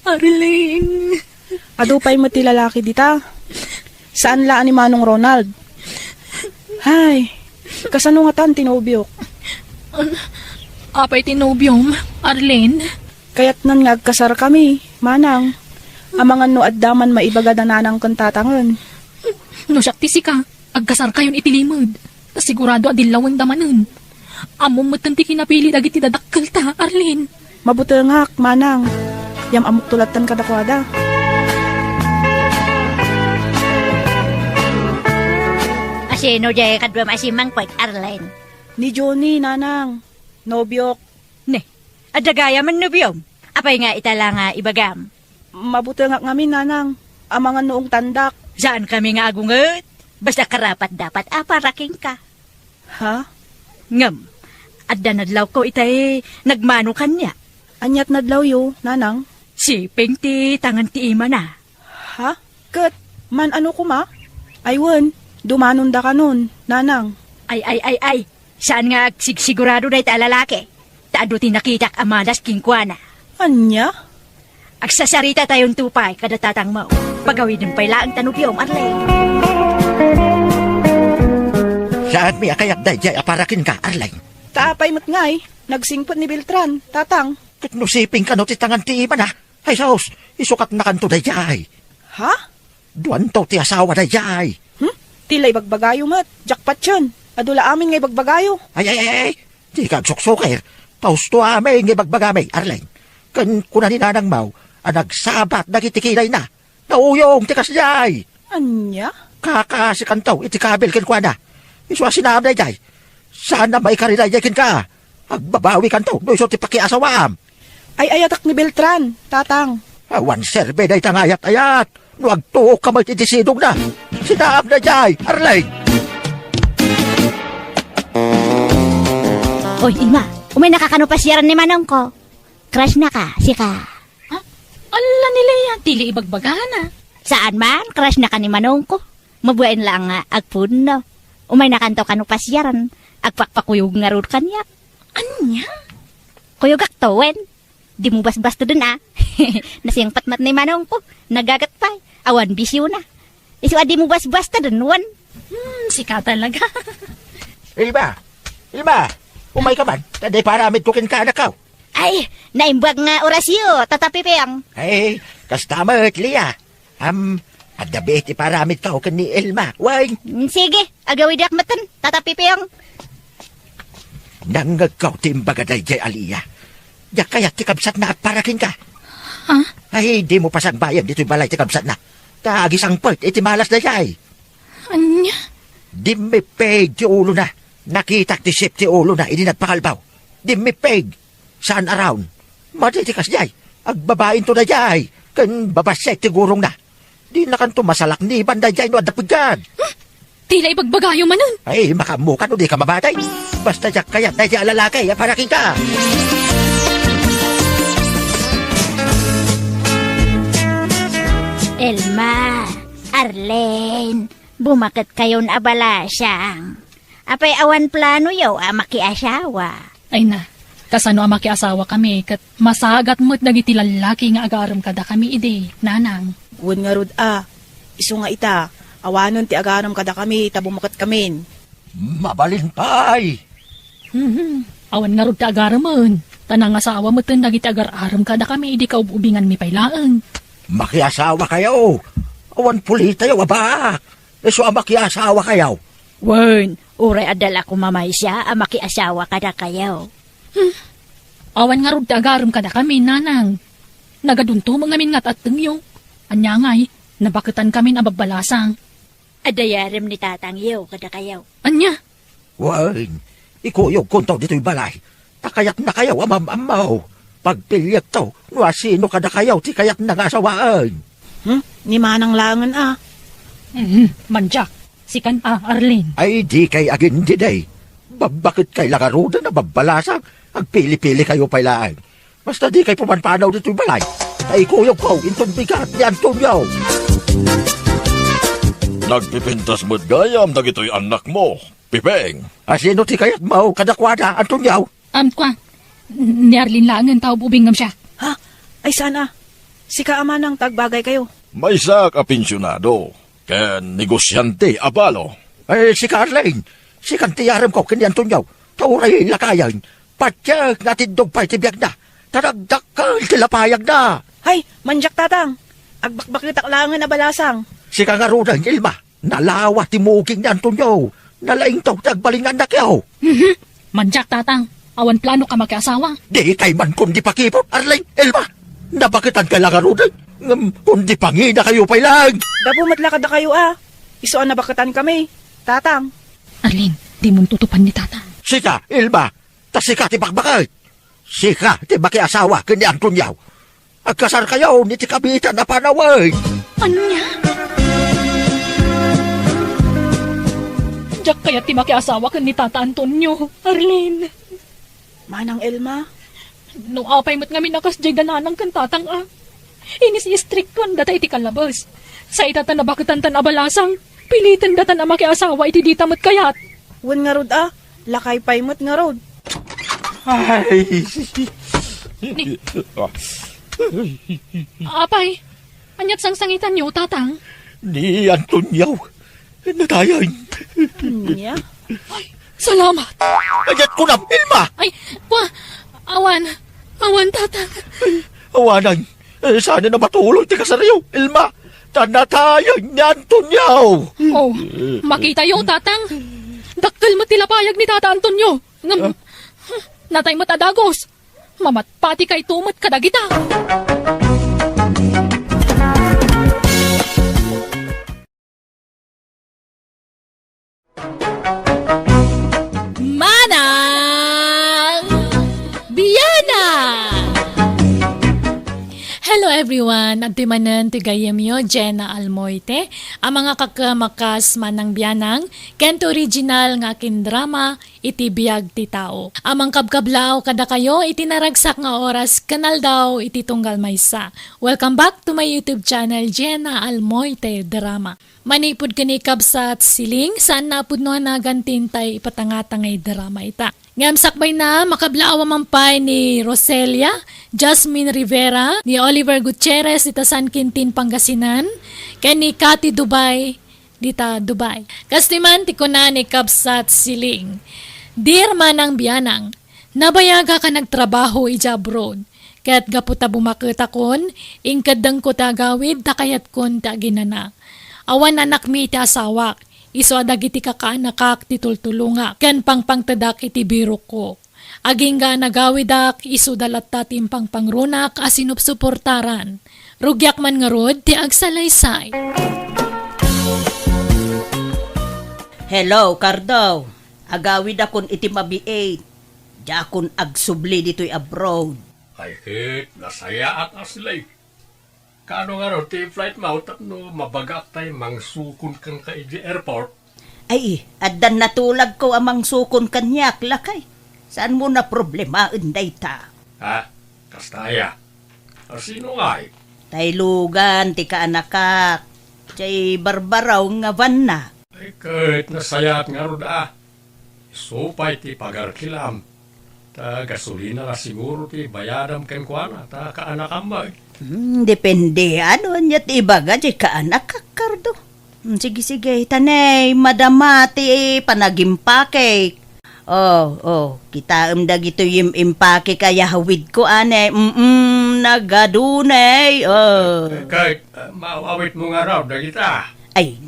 Arling. Adupay mo ti lalaki dita. Saan laan ni Manong Ronald? Hay, kasano nga tan tinubiok? Apay tinubyom, Arlene. Kaya't nan ngagkasar kami, Manang. Amangan no addaman maibaga na nanang kantatangan. No siyak tisi ka, agkasar kayon itilimod. Ta sigurado adilawan damanun. Amom matanti kinapili dagiti dadakkel ta, Arlene. Mabutengak, Manang. Yam amok tulatan kadakwada. Asino jay kadwa masimang pag Arlene. Ni Johnny, Nanang. Nobyok. Ne, adagaya man nubiyom. Apay nga itala nga ibagam. Mabutengak ngamin, Nanang. Amangan noong tandak. Saan kami nga agungot? Basta karapat dapat aparaking ka. Ha? Ngam, adda nadlaw ko itay nagmano kanya. Anyat nadlaw yo, Nanang. Si Pengti tangan ti ima na. Ha? Kat, man ano ko ma? Aywan, dumanon da ka nun, Nanang. Ay. Saan nga sigurado na ita lalaki? Taado tinakitak amalas kingkwana. Anya? Agsasarita tayong tupay kada tatang mo. Pagawin ng pala ang tanugyom, Arlene. Saan mi akayat dayjay aparakin ka, Arlene? Kaapay mo't ngay, nagsingpot ni Beltran, tatang. Katnusiping ka no ti tangan ti iba na. Ay saos, isukat na kanto dayjay. Ha? Duwan to ti asawa dayjay. Tilay bagbagayo mat, jackpot yun. Adula amin ngay bagbagayo. Ay. Di ka agsuksukir. Tausto amin ngay bagbagamay, Arlene. Kan kuna ni nanang mau, nagsabat nagitikilay na. Nauyong ti kasjay. Anya? Kakasikantaw, itikabel kin kwa na. Iswa sinam dayjay. Sana may karinayay kin ka. Agbabawi kanto, no iso ti pakiasawaam. Ay ayatak ni Beltran, tatang. Awan serbe day tangayat-ayat. No agtuok ka may titisidog na. Sinam dayjay, Arlene. Oy, Ilma, umay nakakanupas yaran ni manong ko. Crush na ka, sika. Ala nila yan, tili ibagbagana. Saan man, crush na ka ni manong ko. Mabuhain lang nga, agpuno. Umay nakanto kanupas yaran. Agpakpakuyog nga ron kanya. Anya? Kuyog aktawen. Di mo bas-bas to dun Nasiyang patmat ni manong ko. Nagagat pa. Awan bisyo na. Isu adi mo bas-bas to dun, wan. Sika talaga. Ilma, umay ka man. Taday paramid ko kinkanak ka. Ay, naimbag nga orasyo, tatapipiyang. Ay, kastamat, Lia. Adabi iti paramid ka kan ni Elma. Why? Sige, agawid akmatan, tatapipiyang. Nangagaw timbagaday jay Alia. Ya kaya tikabsat na parakin ka. Ha? Ay, di mo pasang bayan dito'y balay tikabsat na. Taagis ang part, iti malas na jay. Anya? Di mi peg ti ulo na. Nakita ti sip ti ulo na, ini nagpakalbaw. Di mi peg. Saan around? Matitikas jay. Agbabain to na jay. Kan babasek ti gurong na. Di na kanto masalak ni banday jay no adapigan. Tila ibagbagayo manon. Ay, makamukan o di ka mabatay. Basta jak kayat na jay alalakay, para kita. Elma, Arlene, bumakit kayon abala siyang. Apay awan plano yaw makiasawa. Ay na, kasano ang makiasawa kami, kat masagat mo't nagiti lalaki nga agaram kada kami ide, nanang. Wan nga rod iso nga ita, awanon ti agaram kada kami, tabumakat kamin. Mabalin pay. Awan nga rod ti agaramon. Tanang asawa mo tin nagiti agar-aram kada kami, ide kaububingan mi pailaan. Makiasawa kayo. Awan pulita yaw, aba. Eso ang makiasawa kayo. Wen, uray adala ko mamay siya, makiasawa kada kayaw. Awan nga rod ti agaram kada kami, nanang. Nagadunto mga min ngat at tengyo. Anya ngay, nabakitan kami na babalasang. Adayarim ni tatang yaw kada kayaw. Anya? Wan, ikuyog kuntaw dito'y balay. Takayat na kayo, amam-amaw. Pagpilyak to, nuasino kada kayo, ti kayat na ngasawaan. Ni manang langan Manjak, sikan Arlene. Ay, di kay agin diday. Bakit kay lakaruda na babalasang? Agpili-pili kayo pailaan. Basta di kay pumanpanaw dito'y balay. Ay kuyog ko, intong bigat ni Antonio. Nagpipintas mo't gayam na gito'y anak mo, Pipeng. Asino ti kayat mo, kadakwada, Antonio? Kwa, ni Arlene langan tao bubingam siya. Ha? Ay sana. Sika ama ng tagbagay kayo. May sak a pensyonado, ken negosyante abalo. Ay, si Carlene, si kantiyaram ko kini Antonio. Tauray lakayan, patyag natindog pa itibiyag na. Taragdakal tilapayag na. Hay, manjak tatang. Agbakbakit aklangan na balasang. Si kangarudan, Ilma, nalawa timuging ni Antonio. Nalaing tawag tagbalingan na kayo. Manjak tatang, awan plano ka makiasawa. Di kay man kundi pakipot, Arlene, Ilma. Nabakitan ka lang arudan. Kundi pangina kayo pailang. Dapo matlakad na kayo Iso ang nabakatan kami. Tatang. Arlene, di mo tutupan ni tatang. Sika, Ilma, ta sika ti bakbakit. Sika ti makiasawa kini Antonio. Agkasar kayo ni ti kabitan na panaway. Anya? Diyak kaya ti makiasawa ka ni Tata Antonio, Arlene. Manang Elma. No apay mo't ngamin nakas jay dananang kan tatang Inis i-strict kon data iti kalabas. Sa itata na bakitan tan abalasang, pilitan data na makiasawa iti dita mo't kayat. Wan nga rod lakay paymot nga rod. Ay, Apay, anyat sang-sangitan niyo, tatang. ni Antonio. Natayan. Niya? Salamat. Ayat ko na, Ilma. Ay, awan, tatang. Awanan. Sana na matuloy ti kasarayo, Ilma. Tanatayan ni Antonio. Oh, makita yo, tatang. Dakkel mo tilapayag ni Tata Antonio. Natay mo tadagos. Mamatpati kay tumot kadagita. Manang Biyana! Hello everyone, at timanan tigayam yo, Jenna Almoite, ang mga kakamakas manang biyanang, kento original nga akin drama, iti biyag ti tao. Amang kabkablaw kada kayo, iti naragsak nga oras, kanal daw, iti tunggal maysa. Welcome back to my YouTube channel, Jenna Almoite Drama. Manipod kanikab sa siling, saan napud no nagantintay ipatangatangay drama ita. Ngam sakbay na makablaawa mampay ni Roselia, Jasmine Rivera, ni Oliver Gutierrez dita San Quintin, Pangasinan, ken ni Cathy Dubai dita Dubai. Kastiman ti kuna ni kabsat siling. Dear manang biyanang, nabayaga ka nagtrabaho ija abroad. Kaya't gaputa bumakita kon, ingkadang ko tagawid takayat kon ta ginana. Awan anak mi ti asawak, iso adagiti kakaanakak ti tultulunga, ken pangpangtadak iti biro ko. Aging ga nagawidak, iso dalatta timpang pangrunak asinup suportaran. Rugyak man nga rod, ti agsalaysay. Hello, Cardo. Agawid akon iti mabiait. Di akon agsubli dito'y abroad. Ay, hit, nasaya at aslay. Kano nga ro, ti flight mo, tapno mabagak tayo mangsukon kang ka iti airport. Ay, addan natulag ko amang sukon kanyak, lakay. Saan mo na problema inday ta? Ha? Kastaya. Sino nga eh? Taylugan, ti kaanakak. Tiyay barbaraw nga van na. Ay, kahit nasayat nga ro da. Supay ti pagarkilam. Ta gasolina na siguro ti bayadam ken kuana. Ta kaanakam ba eh. Depende. Ano niya't ibaga, di kaanakak, Cardo. Sige, tanay, madamati, panagimpake. Kita dagito yung impake kaya hawid ko, ane. Nagadunay, Kahit maawit mo nga raw, dagita. Ay,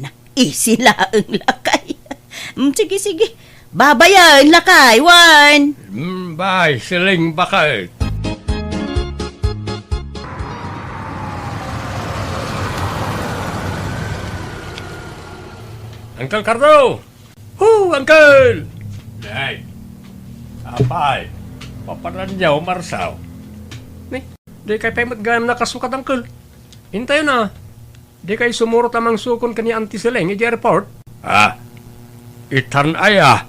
sila ang lakay. Sige. Babayan, lakay, wan. Bye, siling bakit. Uncle Cardo! Uncle! Day! Apay! Paparanyaw, Marsaw. Di kay paymat gayam nakasukat, Uncle. Hintayo na. Di kay sumurot amang sukon kani Auntie Seleng i airport. Itan aya.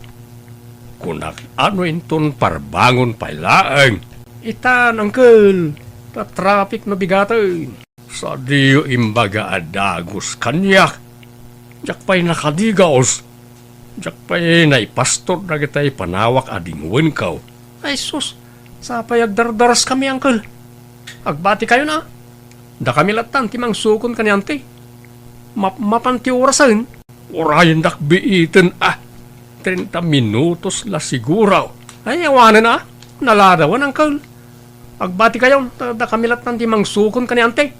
Kunak ano inton parbangon pailaeng. Itan, Uncle. Ta traffic no bigatoy. Sa diyo imbaga adagos kanyak. Jak pa'y nakadigaos. Jak pa'y naipastor na kita'y panawak adingwen kaw. Ay sus, sa pa'y agdardaras kami, Uncle. Agbati kayo na. Da kami latan, timang sukon kanyante. Mapanti orasan. Orayan dak biitin, 30 minutos la siguraw. Ay, awanan na. Naladawan, Uncle. Agbati kayo, da kami latan, timang sukon kanyante.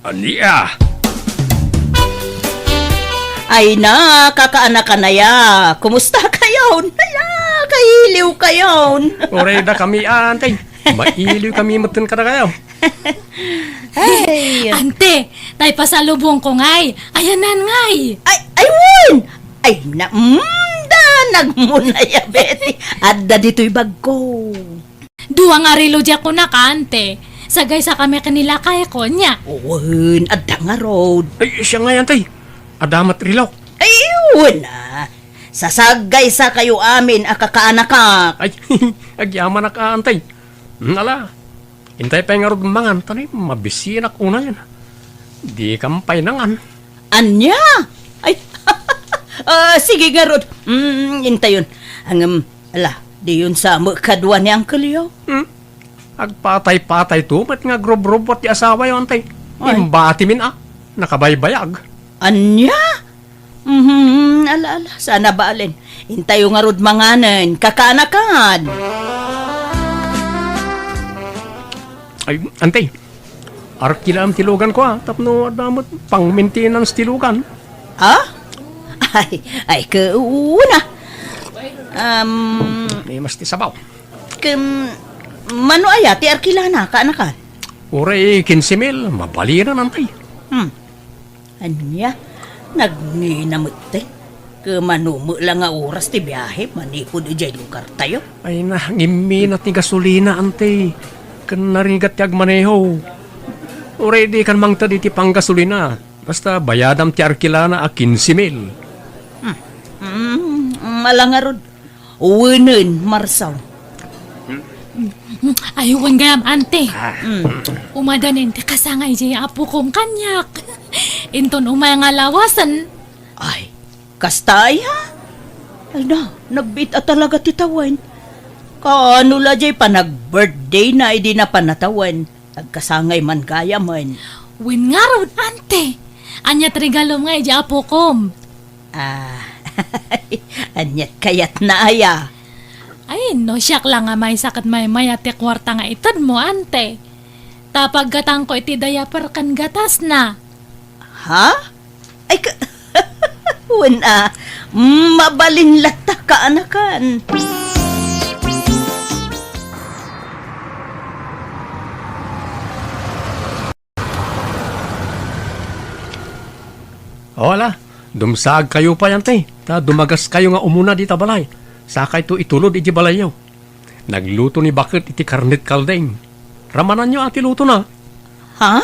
Aniya. Ay na, kakaanak na ya. Kumusta kayo? Naya, kahiliw kayo. Oreda kami, ante. Mailiw kami matan ka na kayo. Ay, Ante, tay pasalubong ko ngay. Ayanan ngay. Won! Ay, nagmuna ya, Betty. Adda dito'y bag ko. Duwa nga rilo dya ko na ka, ante. Sagay sa kami kanila kaya ko niya. Uwan, adda nga road. Ay, siya nga yan, tay. Adamat rilaw. Ayun na. Sasagay sa kayo amin, akakaanak. Ay, agyaman na ka, antay. Nala, hintay pa nga rod mangan, tanay, mabisinak una yan. Di kampay nangan. Anya? Ay, sige nga rod. Intayon. Di yun sa kadwa ni Uncle yo. Agpatay-patay to, mat nga grob-robot di asawa yung antay. Imbati min nakabaybayag. Anya? Ala, sana ba alin? Intayo nga rod manganan, kakaanakan. Ay, antay, arkila ang tilugan ko tapno damot pang maintenance tilugan. Ay, kauna. May mas ti sabaw. Mano aya, ti arkila na, kaanakan? Uray, 15,000, mabaliran antay. Anya, nagninamot Kamanumo lang nga oras ti biyahe, manipod ijay lugar tayo. Ay na, ngimi na ti gasolina, ante. Kan narigat ti agmaneho. Already kan mang tadi ti panggasolina. Basta bayadam ti arkilana a 15,000. Malangarod. Uwinin, Marsaw. Ayuwan gayam, ante. Umadanin, ti kasangay jay apo kong kanyak. Inton umay nga lawasan. Ay, kastay ha? Ay na, nagbit talaga titawan. Kaano la jay pa nag-birthday na hindi na panatawan. Nagkasangay man kaya man. Win nga ron, ante. Anyat regalo nga jay apo kom. Anyat kayat na aya. Ay, no, siyak lang nga may sakat may mayate kwarta nga itad mo, ante. Tapag gatang ko iti diaper kan gatas na. Ha? Ay, wala. Mabalin lata ka, anakan. Wala. Dumsag kayo pa yan, te. Dumagas kayo nga umuna di balay. Saka ito itulod iti balayaw. Nagluto ni Bakit iti karnet kaldeng. Ramanan nyo ati luto na. Ha?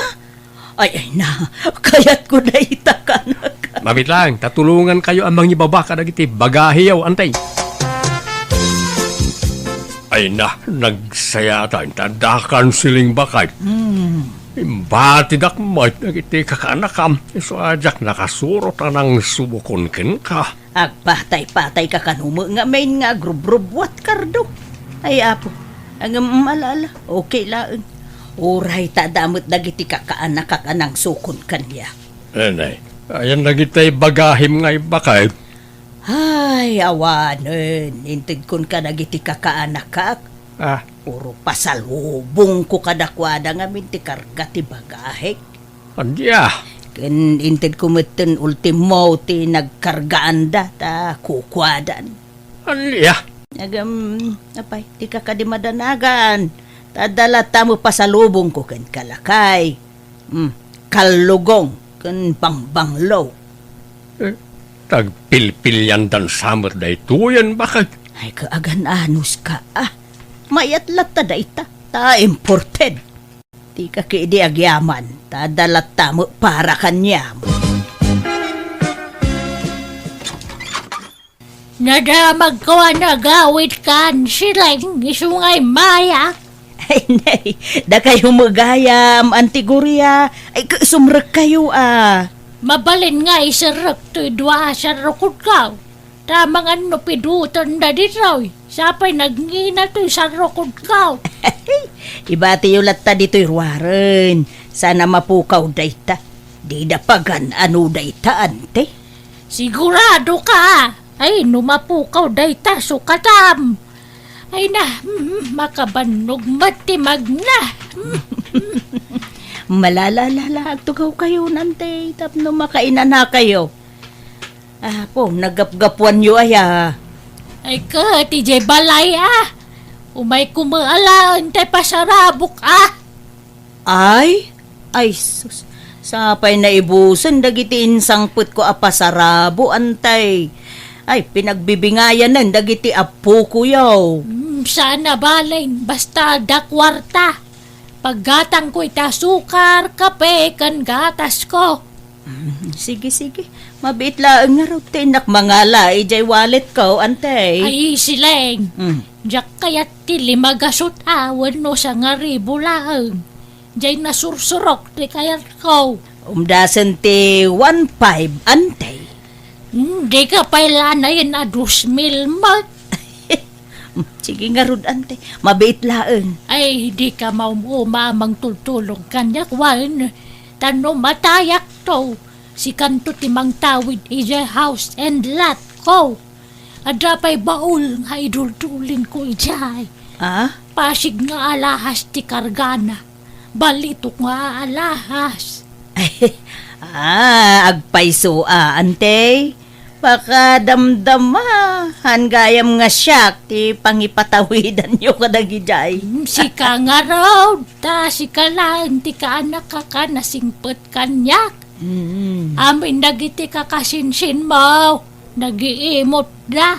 Ay na, kayat ko na itakanak. Mabit lang, tatulungan kayo ang mga ibaba kadag iti bagahiyaw, antay. Ay na, nagsayatan, tadakan siling Bakit. Imbatidak mo at nagiti kakanakam. So ajak nakasurot ng subukon ka. Agpatay-patay ka kanumo nga main nga grubrubwat kardo. Ay apo, ang malala, okay lang. Uray tadamot dagiti kakaanak kakanang sukon kanya. Nay, ayan nagitay bagahim nga Bakit. Ay, awanen, intig kun ka dagiti kakaanak kak. Puro pasalubong ko kadakwada nga minti karga ti bagahek. Andya. Ken inted kumeten ultimo ti nagkargaan da ta kukwadan. Andya. Apay, ti kakadimadanagan. Tadala tamo pasalubong ko ken kalakay. Kalugong ken pangbanglaw. Tagpilpilyan dan samot da ito yan Bakit. Ay kaagan anus ka mayat lata da ita, ta imported. Di ka kaidi agyaman, ta dalat tamo para kanyam. Nadamag ko nagawit kan silang isungay maya. Ay nay, da kayo magayam, antigurya, ay sumrek kayo Mabalin nga isarek to idwa sa rukod ka. Tamang ano pidutan na dito. Sapay nagngina to sa rukod ka. Ibati yung latta dito'y ruwaren. Sana mapukaw dayta. Di dapagan ano dayta, ante. Sigurado ka. Ay, numapukaw dayta sukatam. Ay na, makabanog matimag na. Malalala, tugaw kayo, nante. Tapno makainan na kayo. Po, nagapgapuan nyo aya. Ay ka, TJ Balay Umay kumaalaan tayo pasarabok Ay sus. Sapay na ibusan, dagiti insangput ko apasarabo, antay. Ay, pinagbibingayan nan, dagiti apo ko yaw. Sana Balay, basta dakwarta. Paggatang ko ita sukar, kape, kan gatas ko. Sige. Mabit lang nga raw tinak mangala, ijay wallet ko, antay. Ay, sileng. Diyak kayat ti limagasot awan no sa nga ribo lang. Diyay nasursurok ti kayat ko. Umdasan ti 1.5, antay. Di ka pailanayin na 2,000 mat. Sige nga rod, antay. Mabit lang. Ay, di ka maumamang tultulong kanyak wan. Tano matayak to. Si kanto timang tawid ija house and lot ko. Adapay baul nga idultulin ko ijay. Pasig nga alahas ti kargana. Balitok nga alahas. Agpaiso ante. Baka damdama. Hangayam nga siyak ti pangipatawidan nyo kadagijay. Sika nga raw. Ta sika lang ti kaanak ka nasingpet kanyak. Amin nagiti kakasinsin mo. Nagiimot na.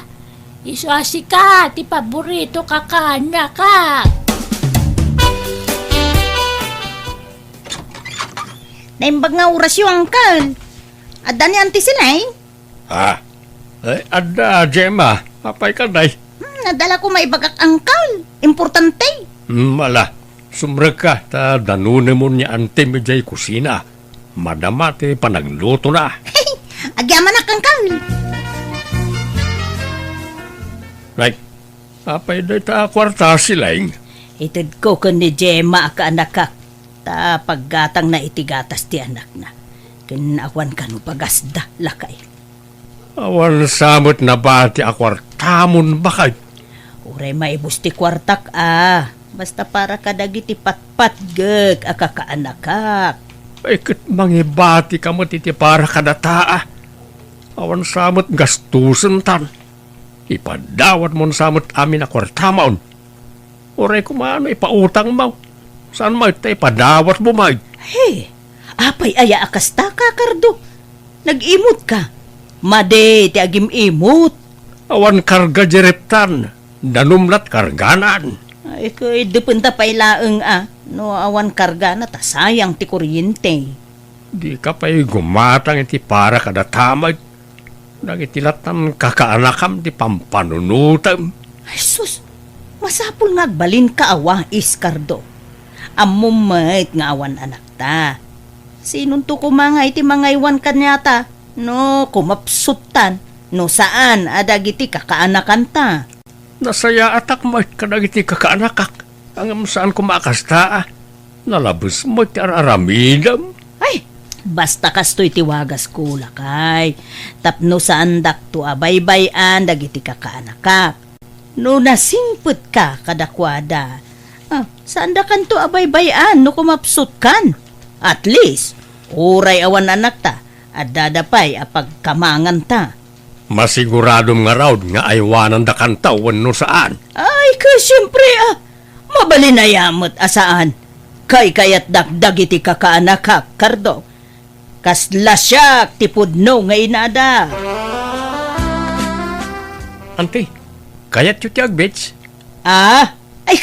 Iswasi ka, ti paborito kakana ka. Naimbag nga oras yung uncle. Adda ni auntie sila eh. Ha? Ada, Gemma. Apay ka, day. Nadala ko maibagak uncle. Importante. Mala, sumrag ka. Ta danunin mo niya ante medjay kusina. Madamate panagluto na. Agyaman na uncle. Right. Apay day ta kwarta silang. Itid ko ni Gemma ka anak ka. Ta paggatang na itigatas ti anak na. Kinawan ka no pagasda lakay. Awan samot na ba ti akwartamon bakay? Uray maibus ti kwartak Basta para kadagiti patpat gek akakaanakak. Ay kat mangibati ka mo titi para kadataa. Awan samot gastusan tan. Ipadawat mo samot amin akwartamaon. Uray kumano ipautang mo. Saan mo ito ipadawat mo may? Hey, apay aya akasta ka, Kardo. Nag-imot ka. Made, ti agim-imot. Awan karga jereptan. Danumlat karganan. Ay, kay dependa pa'y laeng No, awan karga na ta sayang ti kuryente. Di ka pa'y gumatang iti para kadatamag. Nagitilatang kakaanakam ti pampanunutam. Ay, sus. Masapul nga agbalin ka awa, Iskardo. Amumait nga awan anak ta. Sinunto ko mga iti mga iwan kanyata. No, kumapsutan. No, saan adagiti kakaanakan ta. Nasaya atak mo kadagiti kakaanakak. Ang saan kumakasta nalabos mo ti araramidam. Ay, basta kasto'y tiwagas ko lakay. Tapno saan dakto abaybayan dagiti kakaanakak. No, nasimput ka kadakwada. Saan da kanto abaybayan no kumapsut kan? At least, uray awan anak ta, at dadapay apagkamangan ta. Masiguradom nga raw nga aywanan da kantawan no saan. Ay, siyempre mabalinayamot asaan. Kay kayat dagdag iti kakaanakak, Kardo. Kaslasyak tipudno nga inada. Ante, kayat yu ti agbets? Ay,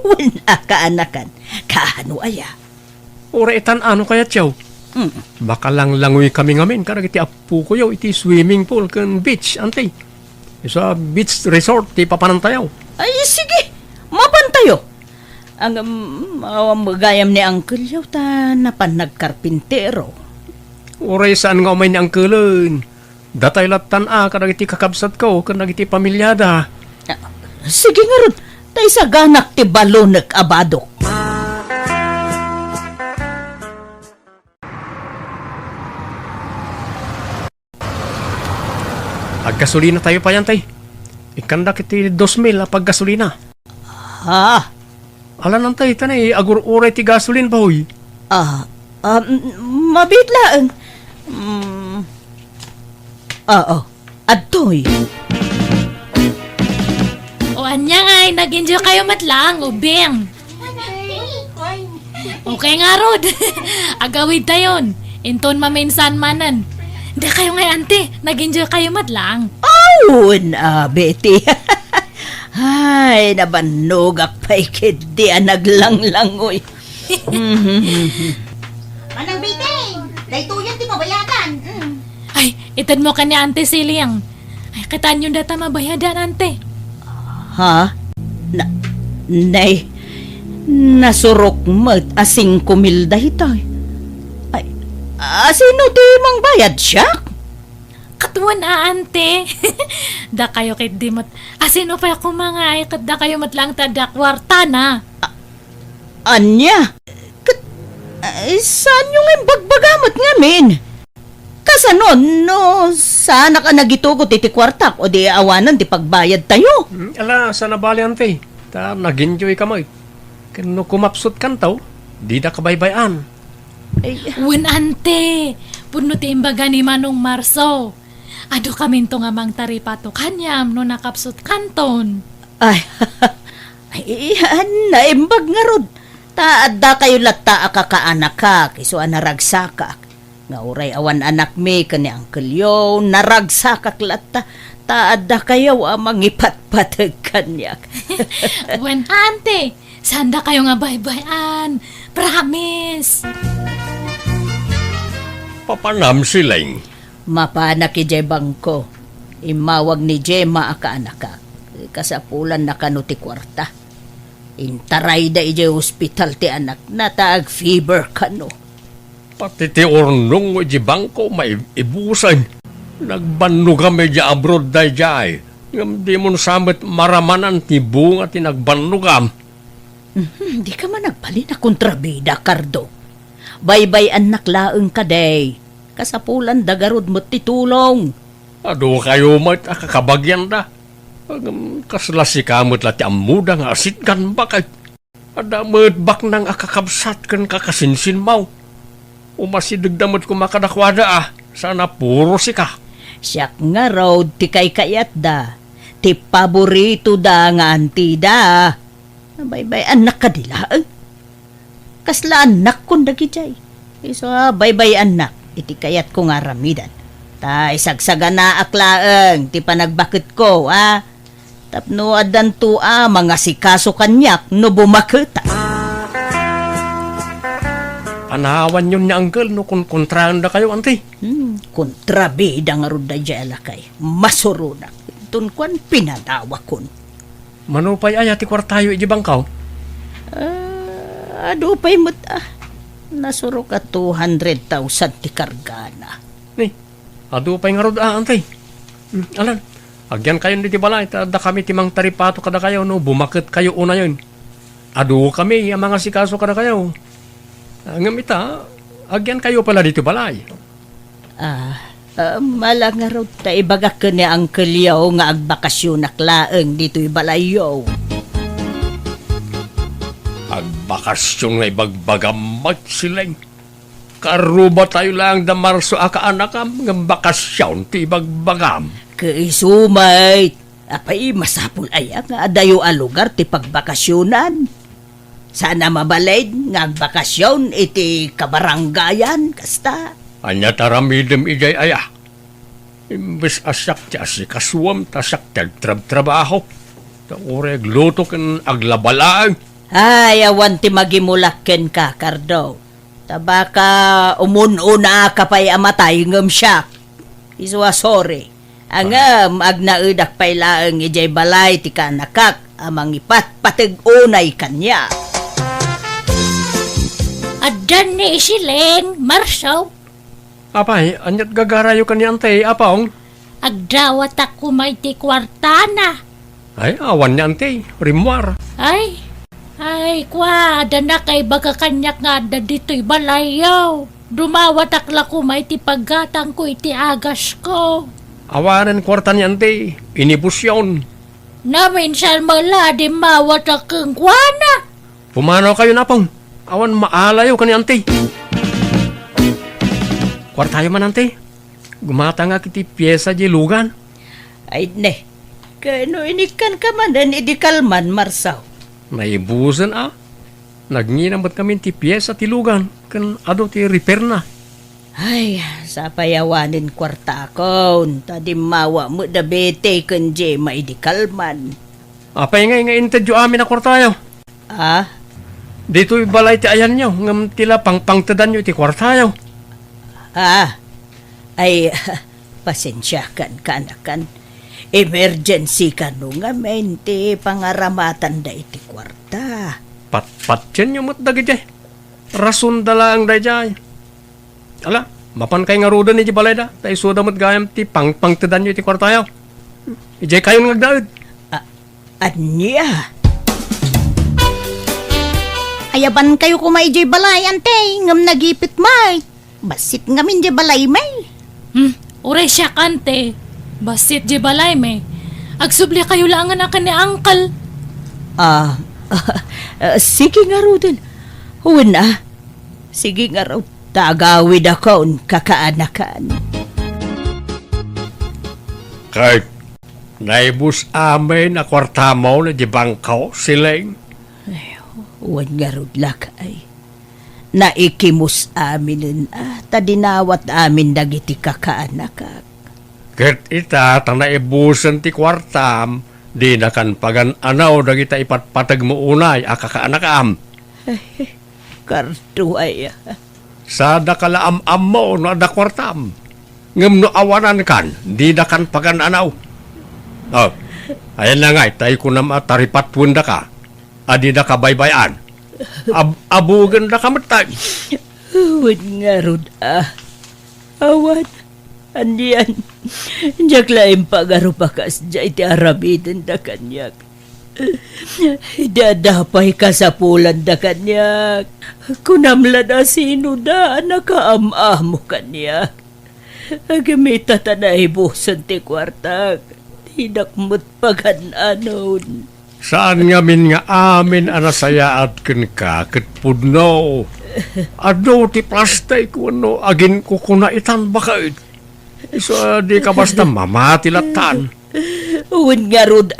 wala kaanakan. Kaano aya? Ura itan ano kayat yaw? Baka lang langoy kami ngamin karag iti apu ko yaw iti swimming pool kan beach, ante. Sa beach resort ti papanantayaw. Ay, sige. Mapantayo. Ang magayam ni Uncle yaw ta napanagkarpintero. Uray saan nga umay ni Uncle? Datay latan karag iti kakabsat ko karag iti pamilyada. Sige nga ron. Tay sa ganak ti balonek abadok. Aggasolina tayo pa yan, tay. Ikanda kiti 2,000 paggasolina. Alan tay, tanay, agur-uray ti gasolin ba, huy? Mabitlaan. Adoy. O anya ay, nag-enjoy kayo matlang, ubing. Okay nga, Rod. Agawid tayon. Inton maminsan manan. Hindi kayo nga, ante. Nag-enjoy kayo matlang. Betty. Ay, nabanogak pa'y kidi naglanglangoy. Manang Betty, daytuyan ti mabayadan. Ay, itad mo ka ni ante Siliang. Ay, kataan yung data mabayadan, ante. Nasurok mat asing kumilda hitay. Ay, sino di mang bayad siya? Katuan ante. Da kayo kit dimot. Sino pa ako mga ay kat da kayo matlang tada kwarta na. Anya? Saan yung imbagbagamot ngamin? Kasanon, no, sana ka nagitugot iti kwartak o di awanan di pagbayad tayo. Ala, sana bali ante. Ta, nag-enjoy ka mo. Kano kumapsot kan tao, di da kabaybayan. Wen ante, puno ti imbaga ni Manong Marso. Ado kami to nga mang taripato kanyam no nakapsot kanton. Ay, naimbag nga rod. Taadda kayo lata akakaanakak, iso anaragsakak. Nga uray awan anak mi kani Uncle Yo, naragsakak lata. Taadda kayo amang ipatpatag kanyak. Wen ante, sanda kayo nga baybayan. Promise. Papanam siling. Mapana ki jay bangko. Imawag ni Jema aka-anaka. Kasapulan na kano ti kwarta. Intaray da ijay hospital ti anak. Nataag fever kano. Pati ti ornong di bangko may ibusan. Nagbanno kami di abroad day jay. Ngam di mo samit maramanan ti bunga ti nagbanno kam. Di ka man nagpali na kontrabida, Cardo. Baybay anak laeng ka day. Kasapulan dagarod mo titulong. Ado kayo mat akakabagyan da. Kaslasi kamot lati amuda nga asit kan bakay. Ada bak nang akakabsat kan kakasinsin mau. Umasidag damot kumakadakwada Sana puro si ka. Siyak nga raw ti kay kayat da. Ti paborito da nga anti da. Baybay anak ka dila. Kasla anak kong dagijay. So baybay anak. Iti kayat ko nga ramidan. Ta isagsaga na aklaeng. Ti panagbakit ko Tapno adan to mga sikaso kanyak no bumakita. Panawan yun niya uncle no kung kontrahan na kayo auntie. Kontrabida nga ron da jala kay. Masurunak. Tunkuan pinadawa kon. Manupay ay ati kwartayo ijibangkaw? Adupay mo't nasuro ka 200,000 ti kargana. Ni, adupay nga ron auntie. Alan, agyan kayo ni balay, da kami timang taripato kada kayo no, bumakit kayo una yun. Adu kami, ang mga sikaso kada kayo. Ngamita, agyan kayo pala dito balay. Mala nga raw ta ibaga ka ni ang kalyaw nga agbakasyon naklaeng dito'y balayaw. Agbakasyon nga ibagbagamag silang. Karuba tayo lang da Marso akaanakam ng bakasyon ti ibagbagam. Kaisumay, apay masapul aya nga adayo a lugar ti pagbakasyonan. Sana mabalay nga agbakasyon iti kabaranggayan kasta. Anya taramidem ijay aya. Imbes asyak ti asikaswam tasak tagtrab-trabaho. Ta ureg luto ken aglabalaan. Ay, awan ti magimulakken ka, Cardo. Tabaka umununa ka pa'y amatay ngam siya. Iswa sorry. Angam agnaedak pa'y laeng ijay balay ti kanakak amang ipat patig unay kanya. Adan ni isileng, Marsaw. Apay, anyat gagarayo ka ni antay, apong? Agdawat ako may ti kwartana. Ay, awan ni antay, rimwar. Ay, kwa, na kay baga kanyak nga da dito'y balayaw. Dumawat akla ko may ti paggatang ko iti agas ko. Awanan kwarta ni antay, inibus yun. Naminsan mala di mawat akong kwana. Pumanaw kayo na, apong. Awan maalayo ka ni antay. Kwartayo man ante, gumata nga kiti pyesa di lugan. Ay ne, kano inikan ka man dan idikalman, Marsaw. Naibusan Nagninamot kami ti pyesa ti lugan, kan ado ti repair na. Ay, sa payawanin kwarta ko, tadi mawa mo da bete kan je maidikalman. Apay nga intedyo amin na kwartayo. Dito'y balay ti ayan nyo, ngam tila pangtadan nyo ti kwartayo. Ay, pasensya kan kanakan. Emergency ka no nga mente pangaramatan da iti kwarta. Pat yan yung matdagit jay. Rason dala ang dayjay. Ala, mapan kay nga ruda ni balay da. Tay suda mo't gayam ti pangtadan nyo iti kwartayo. Ijay kayo ngagdaid. Anya? Ayaban kayo kumaijay balay, ante. Ngam nagipit may. Basit ngamin di balay may. Uray siya kante. Basit di balay may. Agsubli kayo lang na ka ni Uncle. Sige nga raw din. Huwin sige nga raw. Tagawid ako kakaanakan. Kahit naibus amin na kwarta mo na di bangkaw siling. Huwin nga raw lakay. Naikimus amin tadinawat amin dagiti kakaanakak. Ket ita tanaibusan ti kwartam, di na kan pagan anaw dagita ipatpatag mo unay akakaanakam. Karto ay. Sa dakalaam-am mo no adakwartam. Ngem no awanan kan, di dakan pagananaw. Oh, ayan na nga, tayo ko na mataripat punda ka. Adi da ka baybayan. Abugan da ka matay. Huwag nga rod awan. Andiyan. Diyak laing pagarupakas dya iti arabitin da kanyak. Dadapay ka sa pulan da kanyak. Kunamla na sino da nakaamamo kanyak. Agamita na ibusan ti kwartak. Tinakmut pagananon. Saan nga min nga amin anasaya at ken ka ket pudno. Ado ti plastay ko no agin ko kunaitan bakit. So di ka basta mamati latan. Uwan nga rod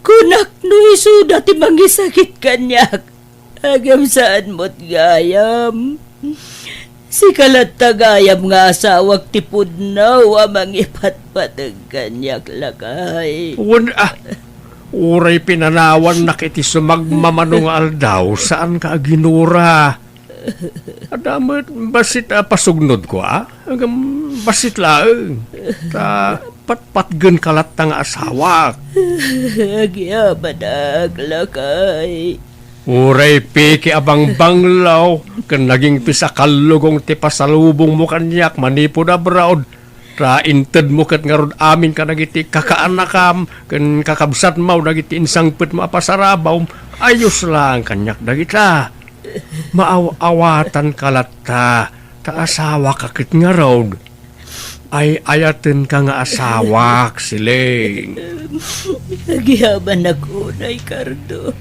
kunak no isuda ti mangisakit kanyak. Agam saan mo't gayam. Si kalat tagayam nga asawag ti pudnaw amang ipatpatag kanyak lakay. Uwan uray pinanawan na kiti sumagmamanong aldaw saan ka ginura. Adamot basit pasugnod ko Agam basit laeng. Ta patpatgen kalat nga asawak. Agyabadag lakay. Uray piki abang banglaw ken naging pisakalugong ti pasalubong mo kanyak manipod abroad. Ra inted mo ket ngarod amin ka nagiti kakaanakam ken kakabsat mo nagiti insangpet mo apasarabaw ayos lang kanyak dagita. Maaw-awatan kalatta ta asawa ka ket ngarod. Ay ayaten ka nga asawak siling. Agyaban ako nay Cardo.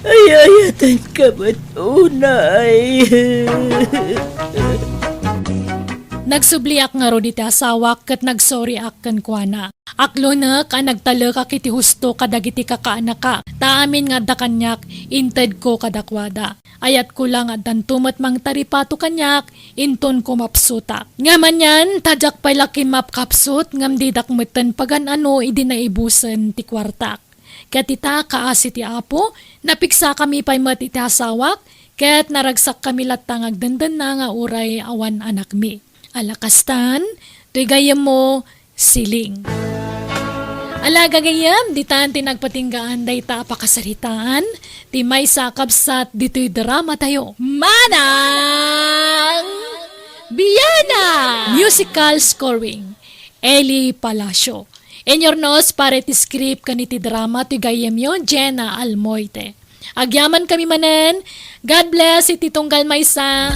Ay ayatan ka ba't unay? Nagsubliak nga ro diti asawak ket nagsorry ak ken kuana. Aklo na ka nagtalek ak iti husto kadagiti kakaanak ka. Taamin nga da kanyak inted ko kadakwada. Ayat ko lang at dantumat mang taripato kanyak inton ko mapsutak. Ngaman yan tadyak pay lakin mapkapsut ngam didak meten pagan ano idi naibusen ti kwartak. Ket ita kaasi ti apo napiksa kami pay met iti asawak ket naragsak kami latang agdandan na nga uray awan anak mi. Alakastan, to'y gayam mo, siling. Alaga gayam, di tan tinagpatinggaan day ta pakasaritaan, ti may sakabsat dito'y drama tayo. Manang Biyana! Musical scoring, Eli Palacio. Enyornos para ti script kaniti drama to'y gayam yon, Jenna Almoite. Agyaman kami manen, God bless iti tunggal maysa.